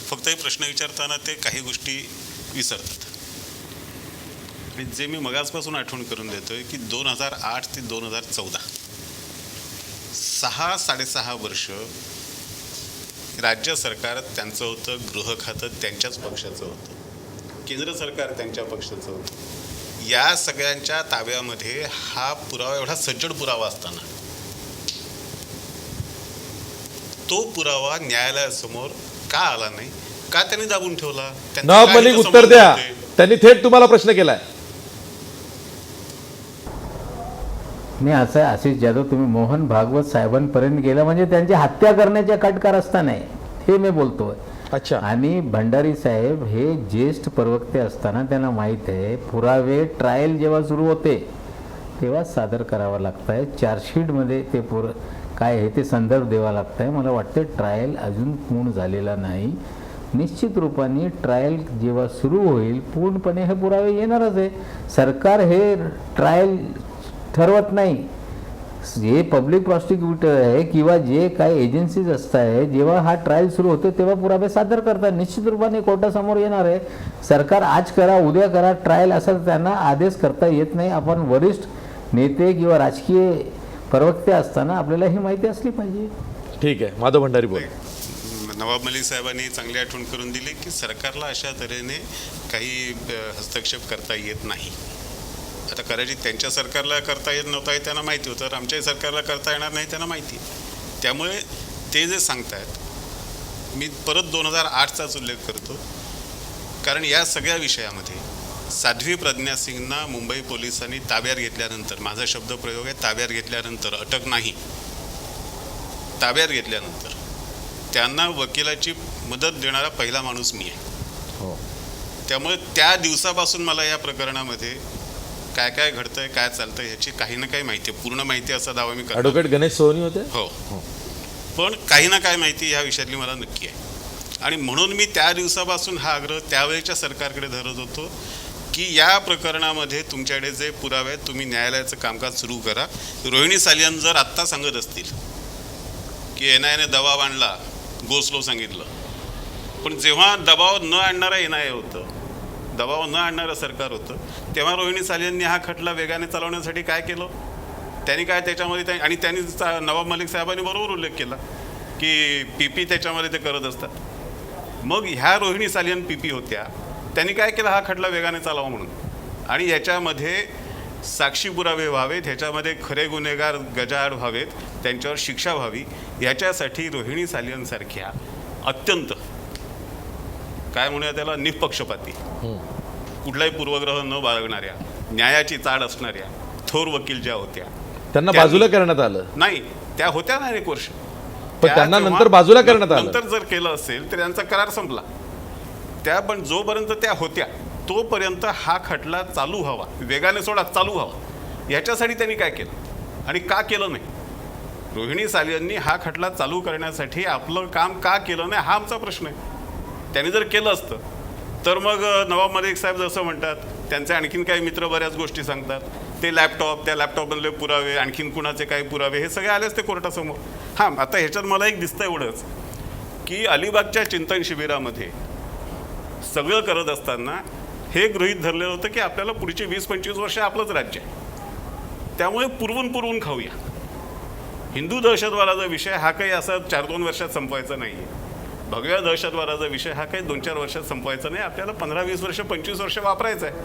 फक्त हे प्रश्न विचारताना ते काही गोष्टी विसरतात. आणि जे मी मगाचपासून आठवण करून देतोय की 2008 ते 2014 6-6.5 वर्ष राज्य सरकार त्यांचं होतं, गृह खातं त्यांच्याच पक्षाचं होतं, केंद्र सरकार त्यांच्या पक्षाचं होतं. या सगळ्यांच्या ताब्यामध्ये हा पुरावा, एवढा सज्जड पुरावा असताना तो पुरावा न्यायालयासमोर का आला नाही, का त्यांनी दाबून ठेवला? त्यांचं
नवाब
काय
मलिक
इथं
उत्तर
संबंध
द्या.
होते?
त्यांनी थेट तुम्हाला प्रश्न केलाय.
मी असं आशिष जाधव, तुम्ही मोहन भागवत साहेबांपर्यंत गेला म्हणजे त्यांची हत्या करण्याच्या कटकारस्थान आहे हे मी बोलतोय.
अच्छा.
आणि भंडारी साहेब हे ज्येष्ठ प्रवक्ते असताना त्यांना माहीत आहे पुरावे ट्रायल जेव्हा सुरू होते तेव्हा सादर करावं लागतं आहे. चार्जशीटमध्ये ते काय आहे ते संदर्भ द्यावा लागतं आहे. मला वाटतं ट्रायल अजून पूर्ण झालेला नाही. निश्चित रूपाने ट्रायल जेव्हा सुरू होईल पूर्णपणे हे पुरावे येणारच आहे. सरकार हे ट्रायल ठरवत नाही. जे पब्लिक प्रॉसिक्युटर आहे किंवा जे काही एजन्सीज असत आहे जेव्हा हा ट्रायल सुरू होतो तेव्हा पुरावे सादर करतात. निश्चित रूपाने कोर्टासमोर येणार आहे. सरकार आज करा उद्या करा ट्रायल असं त्यांना आदेश करता येत नाही. आपण वरिष्ठ नेते किंवा राजकीय प्रवक्ते असताना आपल्याला ही माहिती असली पाहिजे.
ठीक आहे, माधव भंडारी बोल.
नवाब मलिक साहेबांनी चांगली आठवण करून दिली की सरकारला अशा तऱ्हेने काही हस्तक्षेप करता येत नाही. आता कदाचित त्यांच्या सरकारला करता येत नव्हता हे त्यांना माहिती होतं, तर आमच्याही सरकारला करता येणार नाही त्यांना माहिती. त्यामुळे ते जे सांगतायत, मी परत 2008चाच उल्लेख करतो, कारण या सगळ्या विषयामध्ये साध्वी प्रज्ञा सिंगना मुंबई पोलिसांनी ताब्यात घेतल्यानंतर, माझा शब्दप्रयोग आहे ताब्यात घेतल्यानंतर, अटक नाही, ताब्यात घेतल्यानंतर त्यांना वकिलाची मदत देणारा पहिला माणूस मी आहे. त्यामुळे त्या दिवसापासून मला या प्रकरणामध्ये काय काय घडतंय, काय चालतंय ह्याची काही ना काही माहिती आहे. पूर्ण माहिती असा दावा मी करतो.
ॲडव्होकेट गणेश सोहनी होते.
हो, पण काही ना काय माहिती ह्या विषयातली मला नक्की आहे. आणि म्हणून मी त्या दिवसापासून हा आग्रह त्यावेळेच्या सरकारकडे धरत होतो की या प्रकरणामध्ये तुमच्याकडे जे पुरावे आहेत तुम्ही न्यायालयाचं कामकाज सुरू करा. रोहिणी सालियन जर आत्ता सांगत असतील की NIA ने दबाव आणला, गोस्लो सांगितलं, पण जेव्हा दबाव न आणणारं NIA होतं, दबाव न आणणारं सरकार होतं, तेव्हा रोहिणी सालियननी हा खटला वेगाने चालवण्यासाठी काय केलं, त्यांनी काय त्याच्यामध्ये आणि त्यांनी नवाब मलिक साहेबांनी बरोबर उल्लेख केला की PP त्याच्यामध्ये ते करत असतात. मग ह्या रोहिणी सालियन PP होत्या, त्यांनी काय केलं, हा खटला वेगाने चालावा म्हणून, आणि याच्यामध्ये साक्षी पुरावे व्हावेत, ह्याच्यामध्ये खरे गुन्हेगार गजाआड व्हावेत, त्यांच्यावर शिक्षा व्हावी, याच्यासाठी रोहिणी सालियनसारख्या अत्यंत काय म्हणूया त्याला निष्पक्षपाती, कुठलाही पूर्वग्रह न बाळगणाऱ्या, न्यायाची चाड असणाऱ्या थोर वकील ज्या होत्या
त्यांना बाजूला करण्यात आलं
नाही, त्या होत्या ना 1 वर्ष,
पण त्यांना नंतर बाजूला करण्यात आलं.
नंतर जर केलं असेल तर त्यांचा करार संपला. त्या पण जोपर्यंत त्या होत्या तोपर्यंत हा खटला चालू व्हावा, वेगाने सोडा चालू व्हावा, याच्यासाठी त्यांनी काय केलं आणि का केलं नाही. रोहिणी सालियननी हा खटला चालू करण्यासाठी आपलं काम का केलं नाही हा आमचा प्रश्न आहे. त्यांनी जर केलं असतं तर मग नवाब मलिक साहेब जसं म्हणतात, त्यांचे आणखीन काही मित्र बऱ्याच गोष्टी सांगतात, ते लॅपटॉप, त्या लॅपटॉपमधले पुरावे, आणखीन कुणाचे काही पुरावे, हे सगळे आले असते कोर्टासमोर. हां, आता ह्याच्यात मला एक दिसतं एवढंच की अलिबागच्या चिंतन शिबिरामध्ये सगळं करत असताना हे गृहीत धरलेलं होतं की आपल्याला पुढची 20-25 वर्ष आपलंच राज्य आहे, त्यामुळे पुरवून खाऊया. हिंदू दहशतवादाचा विषय हा काही असा 4-2 वर्षात संपवायचा नाही आहे. भगव्या दहशतवादाचा विषय हा काही 2-4 वर्षात संपवायचा नाही, आपल्याला 15-20 वर्ष 25 वर्ष वापरायचं आहे.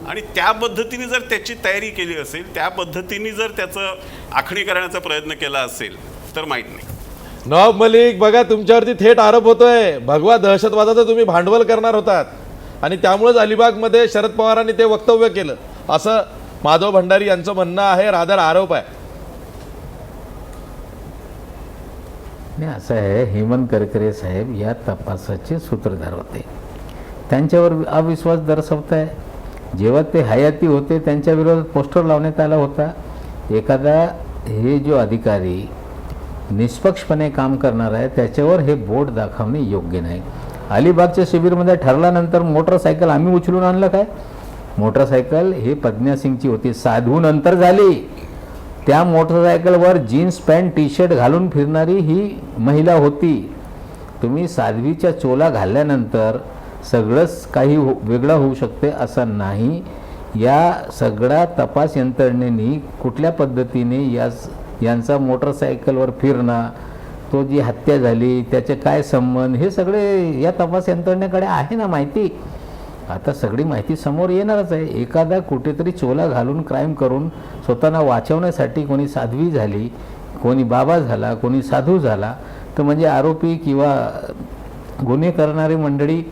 आणि त्या पद्धतीने जर त्याची तयारी केली असेल, त्या पद्धतीने जर त्याचं आखणी करण्याचा प्रयत्न केला असेल तर माहीत नाही.
नवाब मलिक बघा, तुमच्यावरती थेट आरोप होतोय भगवा दहशतवादाचं तुम्ही भांडवल करणार होतात आणि त्यामुळेच अलिबागमध्ये शरद पवारांनी ते वक्तव्य केलं असं माधव भंडारी यांचं म्हणणं आहे, रादर आरोप आहे.
नाही, असं आहे, हेमंत करकरे साहेब या तपासाचे सूत्रधार होते, त्यांच्यावर अविश्वास दर्शवत आहे. जेव्हा ते हयाती होते त्यांच्या विरोधात पोस्टर लावण्यात आला होता. एखादा हे जो अधिकारी निष्पक्षपणे काम करणार आहे त्याच्यावर हे बोट दाखवणे योग्य नाही. अलिबागच्या शिबिरमध्ये ठरल्यानंतर मोटरसायकल आम्ही उचलून आणलं काय? मोटरसायकल हे प्रज्ञा सिंगची होती, साधू नंतर झाली. त्या मोटरसायकलवर जीन्स पॅन्ट टी-शर्ट घालून फिरणारी ही महिला होती. तुम्ही साध्वीच्या चोला घालल्यानंतर सगळंच काही वेगळं होऊ शकते असं नाही. या सगळ्या तपास यंत्रणेनी कुठल्या पद्धतीने यांचा मोटरसायकलवर फिरणं, तो जी हत्या झाली त्याचे काय संबंध, हे सगळे या तपास यंत्रणेकडे आहे ना माहिती. आता सगळी माहिती समोर येणारच आहे. एखादा कुठेतरी चोला घालून क्राईम करून स्वतःला वाचवण्यासाठी कोणी साध्वी झाली, कोणी बाबा झाला, कोणी साधू झाला, तर म्हणजे आरोपी किंवा गुन्हे करणारी मंडळी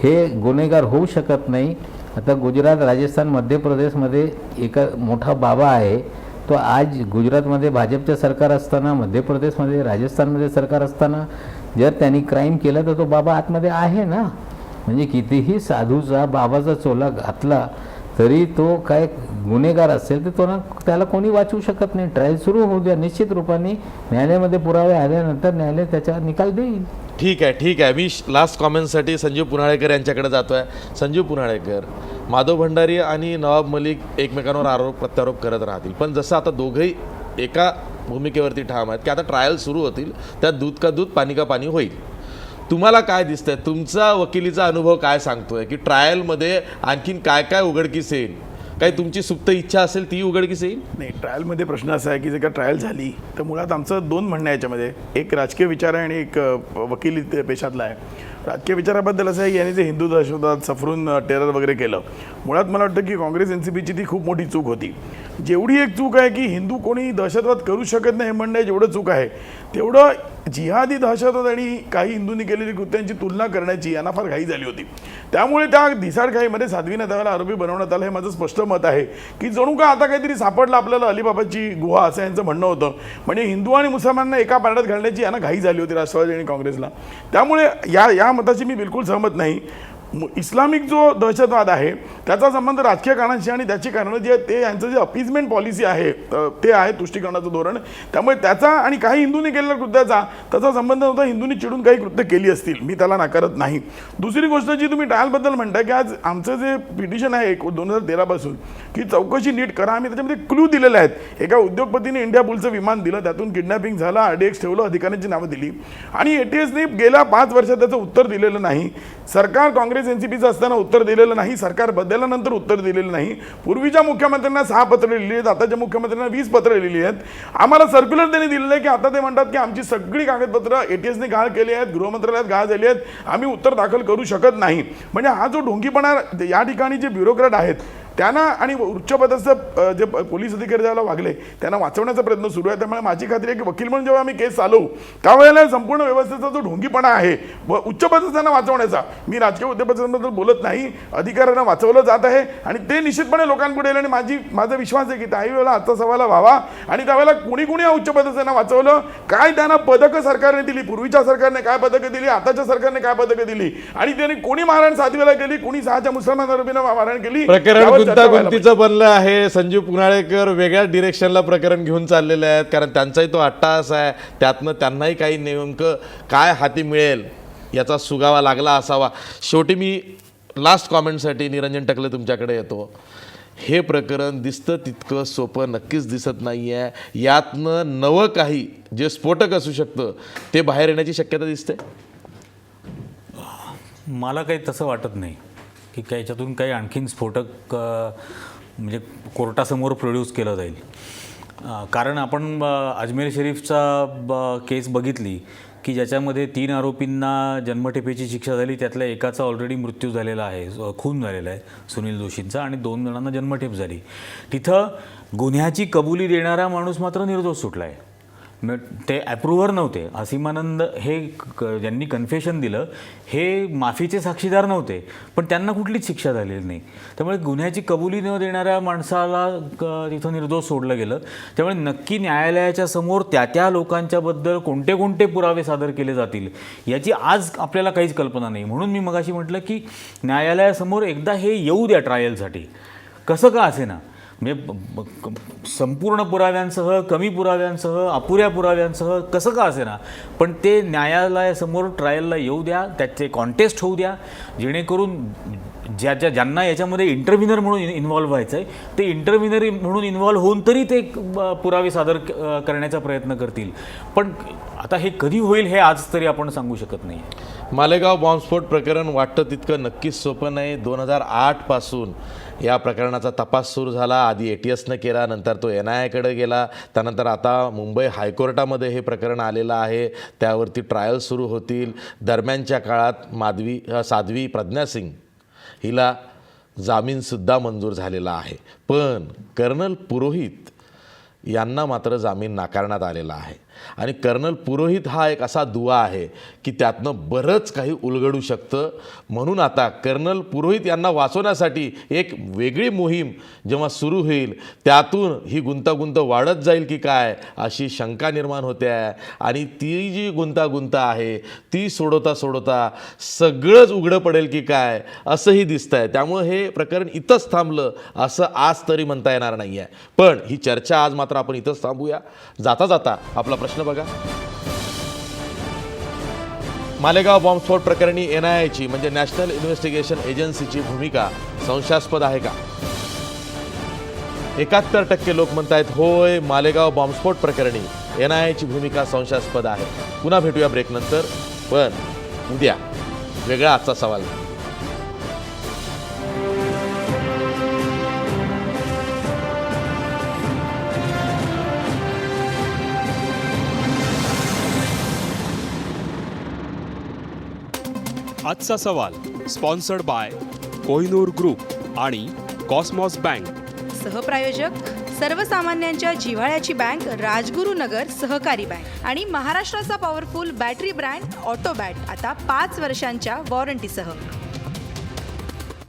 हे गुन्हेगार होऊ शकत नाही. आता गुजरात, राजस्थान, मध्य प्रदेशमध्ये एका मोठा बाबा आहे, तो आज गुजरातमध्ये भाजपचं सरकार असताना, मध्य प्रदेशमध्ये, राजस्थानमध्ये सरकार असताना जर त्यांनी क्राईम केलं तर तो बाबा आतमध्ये आहे ना. म्हणजे कितीही साधूचा बाबाचा चोला घातला तरी तो काय गुन्हेगार असेल तर तो ना त्याला कोणी वाचवू शकत नाही. ट्रायल सुरू होऊ द्या, निश्चित रूपाने न्यायालयामध्ये पुरावे आल्यानंतर न्यायालय त्याचा निकाल देईल.
ठीक आहे. मी लास्ट कॉमेंटसाठी संजीव पुनाळेकर यांच्याकडे जातो आहे. संजीव पुनाळेकर, माधव भंडारी आणि नवाब मलिक एकमेकांवर आरोप प्रत्यारोप करत राहतील, पण जसं आता दोघंही एका भूमिकेवरती ठाम आहेत की आता ट्रायल सुरू होतील, त्यात दूध का दूध पाणी का पाणी होईल. तुम्हाला काय दिसतंय, तुमचा वकिलीचा अनुभव काय सांगतोय की ट्रायलमध्ये आणखीन काय काय उघडकीस येईल? काही तुमची सुप्त इच्छा असेल ती उघडकीस येईल?
नाही, ट्रायलमध्ये प्रश्न असा आहे की जर का ट्रायल झाली तर मुळात आमचं दोन म्हणणं आहे याच्यामध्ये. एक राजकीय विचार आहे आणि एक वकिली पेशातला आहे. राजकीय विचाराबद्दल असं आहे की यांनी जे हिंदू दहशतवाद सफरून टेरर वगैरे केलं, मुळात मला वाटतं की काँग्रेस NCPची ती खूप मोठी चूक होती. जेवढी एक चूक आहे की हिंदू कोणी दहशतवाद करू शकत नाही हे म्हणणं जेवढं चूक आहे, तेवढं जिहादी दहशतवाद आणि काही हिंदूंनी केलेली कृत्यांची तुलना करण्याची यांना फार घाई झाली होती. त्यामुळे त्या धिसाडघाईमध्ये साध्वीनं त्यावेळेला आरोपी बनवण्यात आलं. हे माझं स्पष्ट मत आहे की जणू का आता काहीतरी सापडलं आपल्याला अलिबाबाची गुहा, असं यांचं म्हणणं होतं. म्हणजे हिंदू आणि मुसलमानांना एका पारड्यात घालण्याची यांना घाई झाली होती राष्ट्रवादी आणि काँग्रेसला. त्यामुळे या मताशी मी बिलकुल सहमत नाही. इस्लामिक जो दहशतवाद आहे त्याचा संबंध राजकीय कारणांशी आणि त्याची कारणं जी आहेत ते यांचं जे अपीजमेंट पॉलिसी आहे ते आहे तुष्टीकरणाचं धोरण. त्यामुळे त्याचा आणि काही हिंदूंनी केलेल्या कृत्याचा त्याचा संबंध नव्हता. हिंदूंनी चिडून काही कृत्य केली असतील, मी त्याला नाकारत नाही. दुसरी गोष्ट जी तुम्ही ट्रायलबद्दल म्हणताय की आज आमचं जे पिटिशन आहे 2013 पासून की चौकशी नीट करा, आम्ही त्याच्यामध्ये क्लू दिलेले आहेत. एका उद्योगपतीने इंडिया बुलचं विमान दिलं, त्यातून किडनॅपिंग झालं, RDX ठेवलं, अधिकाऱ्यांची नावं दिली आणि ATSने गेल्या 5 वर्षात त्याचं उत्तर दिलेलं नाही. सरकार काँग्रेस NCPचं असताना उत्तर दिलेलं नाही, सरकार बदलल्यानंतर उत्तर दिलेलं नाही. पूर्वीच्या मुख्यमंत्र्यांना 6 पत्र लिहिली आहेत, आताच्या मुख्यमंत्र्यांना 20 पत्र लिहिली आहेत. आम्हाला सर्क्युलर त्यांनी दिलेलं आहे की आता ते म्हणतात की आमची सगळी कागदपत्र ATSने गहाळ केली आहेत, गृहमंत्रालयात गहाळ झाली आहेत, आम्ही उत्तर दाखल करू शकत नाही. म्हणजे हा जो ढोंगीपणा या ठिकाणी जे ब्युरोक्रॅट आहेत त्यांना आणि उच्चपदस्थ जे पोलीस अधिकारी ज्याला वागले त्यांना वाचवण्याचा प्रयत्न सुरू आहे. त्यामुळे माझी खात्री आहे की वकील म्हणून जेव्हा आम्ही केस चालवू त्यावेळेला संपूर्ण व्यवस्थेचा जो ढोंगीपणा आहे व उच्चपदस्थांना वाचवण्याचा, मी राजकीय उद्योगपतींबद्दल बोलत नाही, अधिकाऱ्यांना वाचवलं जात आहे आणि ते निश्चितपणे लोकांपुढे येईल. आणि माझा विश्वास आहे की त्याही वेळेला आजचा सवाल व्हावा आणि त्यावेळेला कुणी या उच्चपदस्थांना वाचवलं, काय त्यांना पदकं सरकारने दिली, पूर्वीच्या सरकारने काय पदकं दिली, आताच्या सरकारने काय पदकं दिली आणि त्यांनी कोणी मारहाण सातवीला केली, कोणी 6च्या मुसलमान आरोपींना मारहाण केली.
गुंतागुंतीचं बनलं आहे. संजीव पुनाळेकर वेगळ्या डिरेक्शनला प्रकरण घेऊन चाललेले आहेत, कारण त्यांचाही तो अट्टाहास आहे. त्यातनं त्यांनाही काही नेमकं काय हाती मिळेल याचा सुगावा लागला असावा. शेवटी मी लास्ट कॉमेंटसाठी निरंजन टकले तुमच्याकडे येतो. हे प्रकरण दिसतं तितकं सोपं नक्कीच दिसत नाही आहे. यातनं नवं काही जे स्फोटक असू शकतं ते बाहेर येण्याची शक्यता दिसते.
मला काही तसं वाटत नाही की याच्यातून काही आणखीन स्फोटक म्हणजे कोर्टासमोर प्रोड्यूस केलं जाईल. कारण आपण अजमेर शरीफचा केस बघितली की ज्याच्यामध्ये 3 आरोपींना जन्मठेपेची शिक्षा झाली, त्यातल्या एकाचा ऑलरेडी मृत्यू झालेला आहे, खून झालेला आहे सुनील जोशींचा, आणि 2 जणांना जन्मठेप झाली. तिथं गुन्ह्याची कबुली देणारा माणूस मात्र निर्दोष सुटला आहे. ते अप्रूव्हर नव्हते. असीमानंद हे ज्यांनी कन्फेशन दिलं हे माफीचे साक्षीदार नव्हते, पण त्यांना कुठलीच शिक्षा झालेली नाही. त्यामुळे गुन्ह्याची कबुली न देणाऱ्या माणसाला तिथं निर्दोष सोडलं गेलं. त्यामुळे नक्की न्यायालयाच्या समोर त्या लोकांच्याबद्दल कोणते कोणते पुरावे सादर केले जातील याची आज आपल्याला काहीच कल्पना नाही. म्हणून मी मगाशी म्हटलं की न्यायालयासमोर एकदा हे येऊ द्या ट्रायलसाठी, कसं का असे ना, म्हणजे संपूर्ण पुराव्यांसह, कमी पुराव्यांसह, अपुऱ्या पुराव्यांसह, कसं का असे ना, पण ते न्यायालयासमोर ट्रायलला येऊ द्या, त्याचे कॉन्टेस्ट होऊ द्या, जेणेकरून ज्यांना याच्यामध्ये इंटरव्हिनर म्हणून इन्व्हॉल्व्ह व्हायचं आहे ते इंटरव्हिनर म्हणून इन्व्हॉल्व्ह होऊन तरी ते पुरावे सादर करण्याचा प्रयत्न करतील. पण आता हे कधी होईल हे आज तरी आपण सांगू शकत नाही.
मालेगाव बॉम्बस्फोट प्रकरण वाटतं तितकं नक्कीच सोपं नाही. 2008 पासून या प्रकरणाचा तपास सुरू झाला. आधी ATSनं केला, नंतर तो NIAकडे गेला, त्यानंतर आता मुंबई हायकोर्टामध्ये हे प्रकरण आलेलं आहे. त्यावरती ट्रायल सुरू होतील. दरम्यानच्या काळात साध्वी प्रज्ञा सिंग हिला जामीनसुद्धा मंजूर झालेला आहे. पण कर्नल पुरोहित यांना मात्र जामीन नाकारण्यात आलेला आहे. आणि कर्नल पुरोहित हा एक असा दुवा आहे की त्यातनं बरंच काही उलगडू शकतं. म्हणून आता कर्नल पुरोहित यांना वाचवण्यासाठी एक वेगळी मोहीम जेव्हा सुरू होईल, त्यातून ही गुंतागुंत वाढत जाईल की काय अशी शंका निर्माण होते आहे. आणि ती जी गुंतागुंत आहे ती सोडवता सोडवता सगळंच उघडं पडेल की काय असंही दिसतं आहे. त्यामुळं हे प्रकरण इथंच थांबलं असं आज तरी म्हणता येणार नाही आहे. पण ही चर्चा आज मात्र आपण इथंच थांबूया. जाता जाता आपला प्रश्न बघा. मालेगाव बॉम्बस्फोट प्रकरणी NIAची म्हणजे नॅशनल इन्व्हेस्टिगेशन एजन्सीची भूमिका संशयास्पद आहे का? 71% लोक म्हणतायत होय, मालेगाव बॉम्बस्फोट प्रकरणी NIAची भूमिका संशयास्पद आहे. पुन्हा भेटूया ब्रेक नंतर. पण उद्या वेगळा आजचा सवाल.
आजचा सवाल स्पॉन्सर्ड बाय कोहिनूर ग्रुप आणि कॉस्मॉस बँक.
सहप्रायोजक सर्वसामान्यांच्या जिव्हाळ्याची बँक राजगुरू नगर सहकारी बँक आणि महाराष्ट्राचा पॉवरफुल बॅटरी ब्रँड ऑटोबॅट आता 5 वर्षांच्या वॉरंटीसह.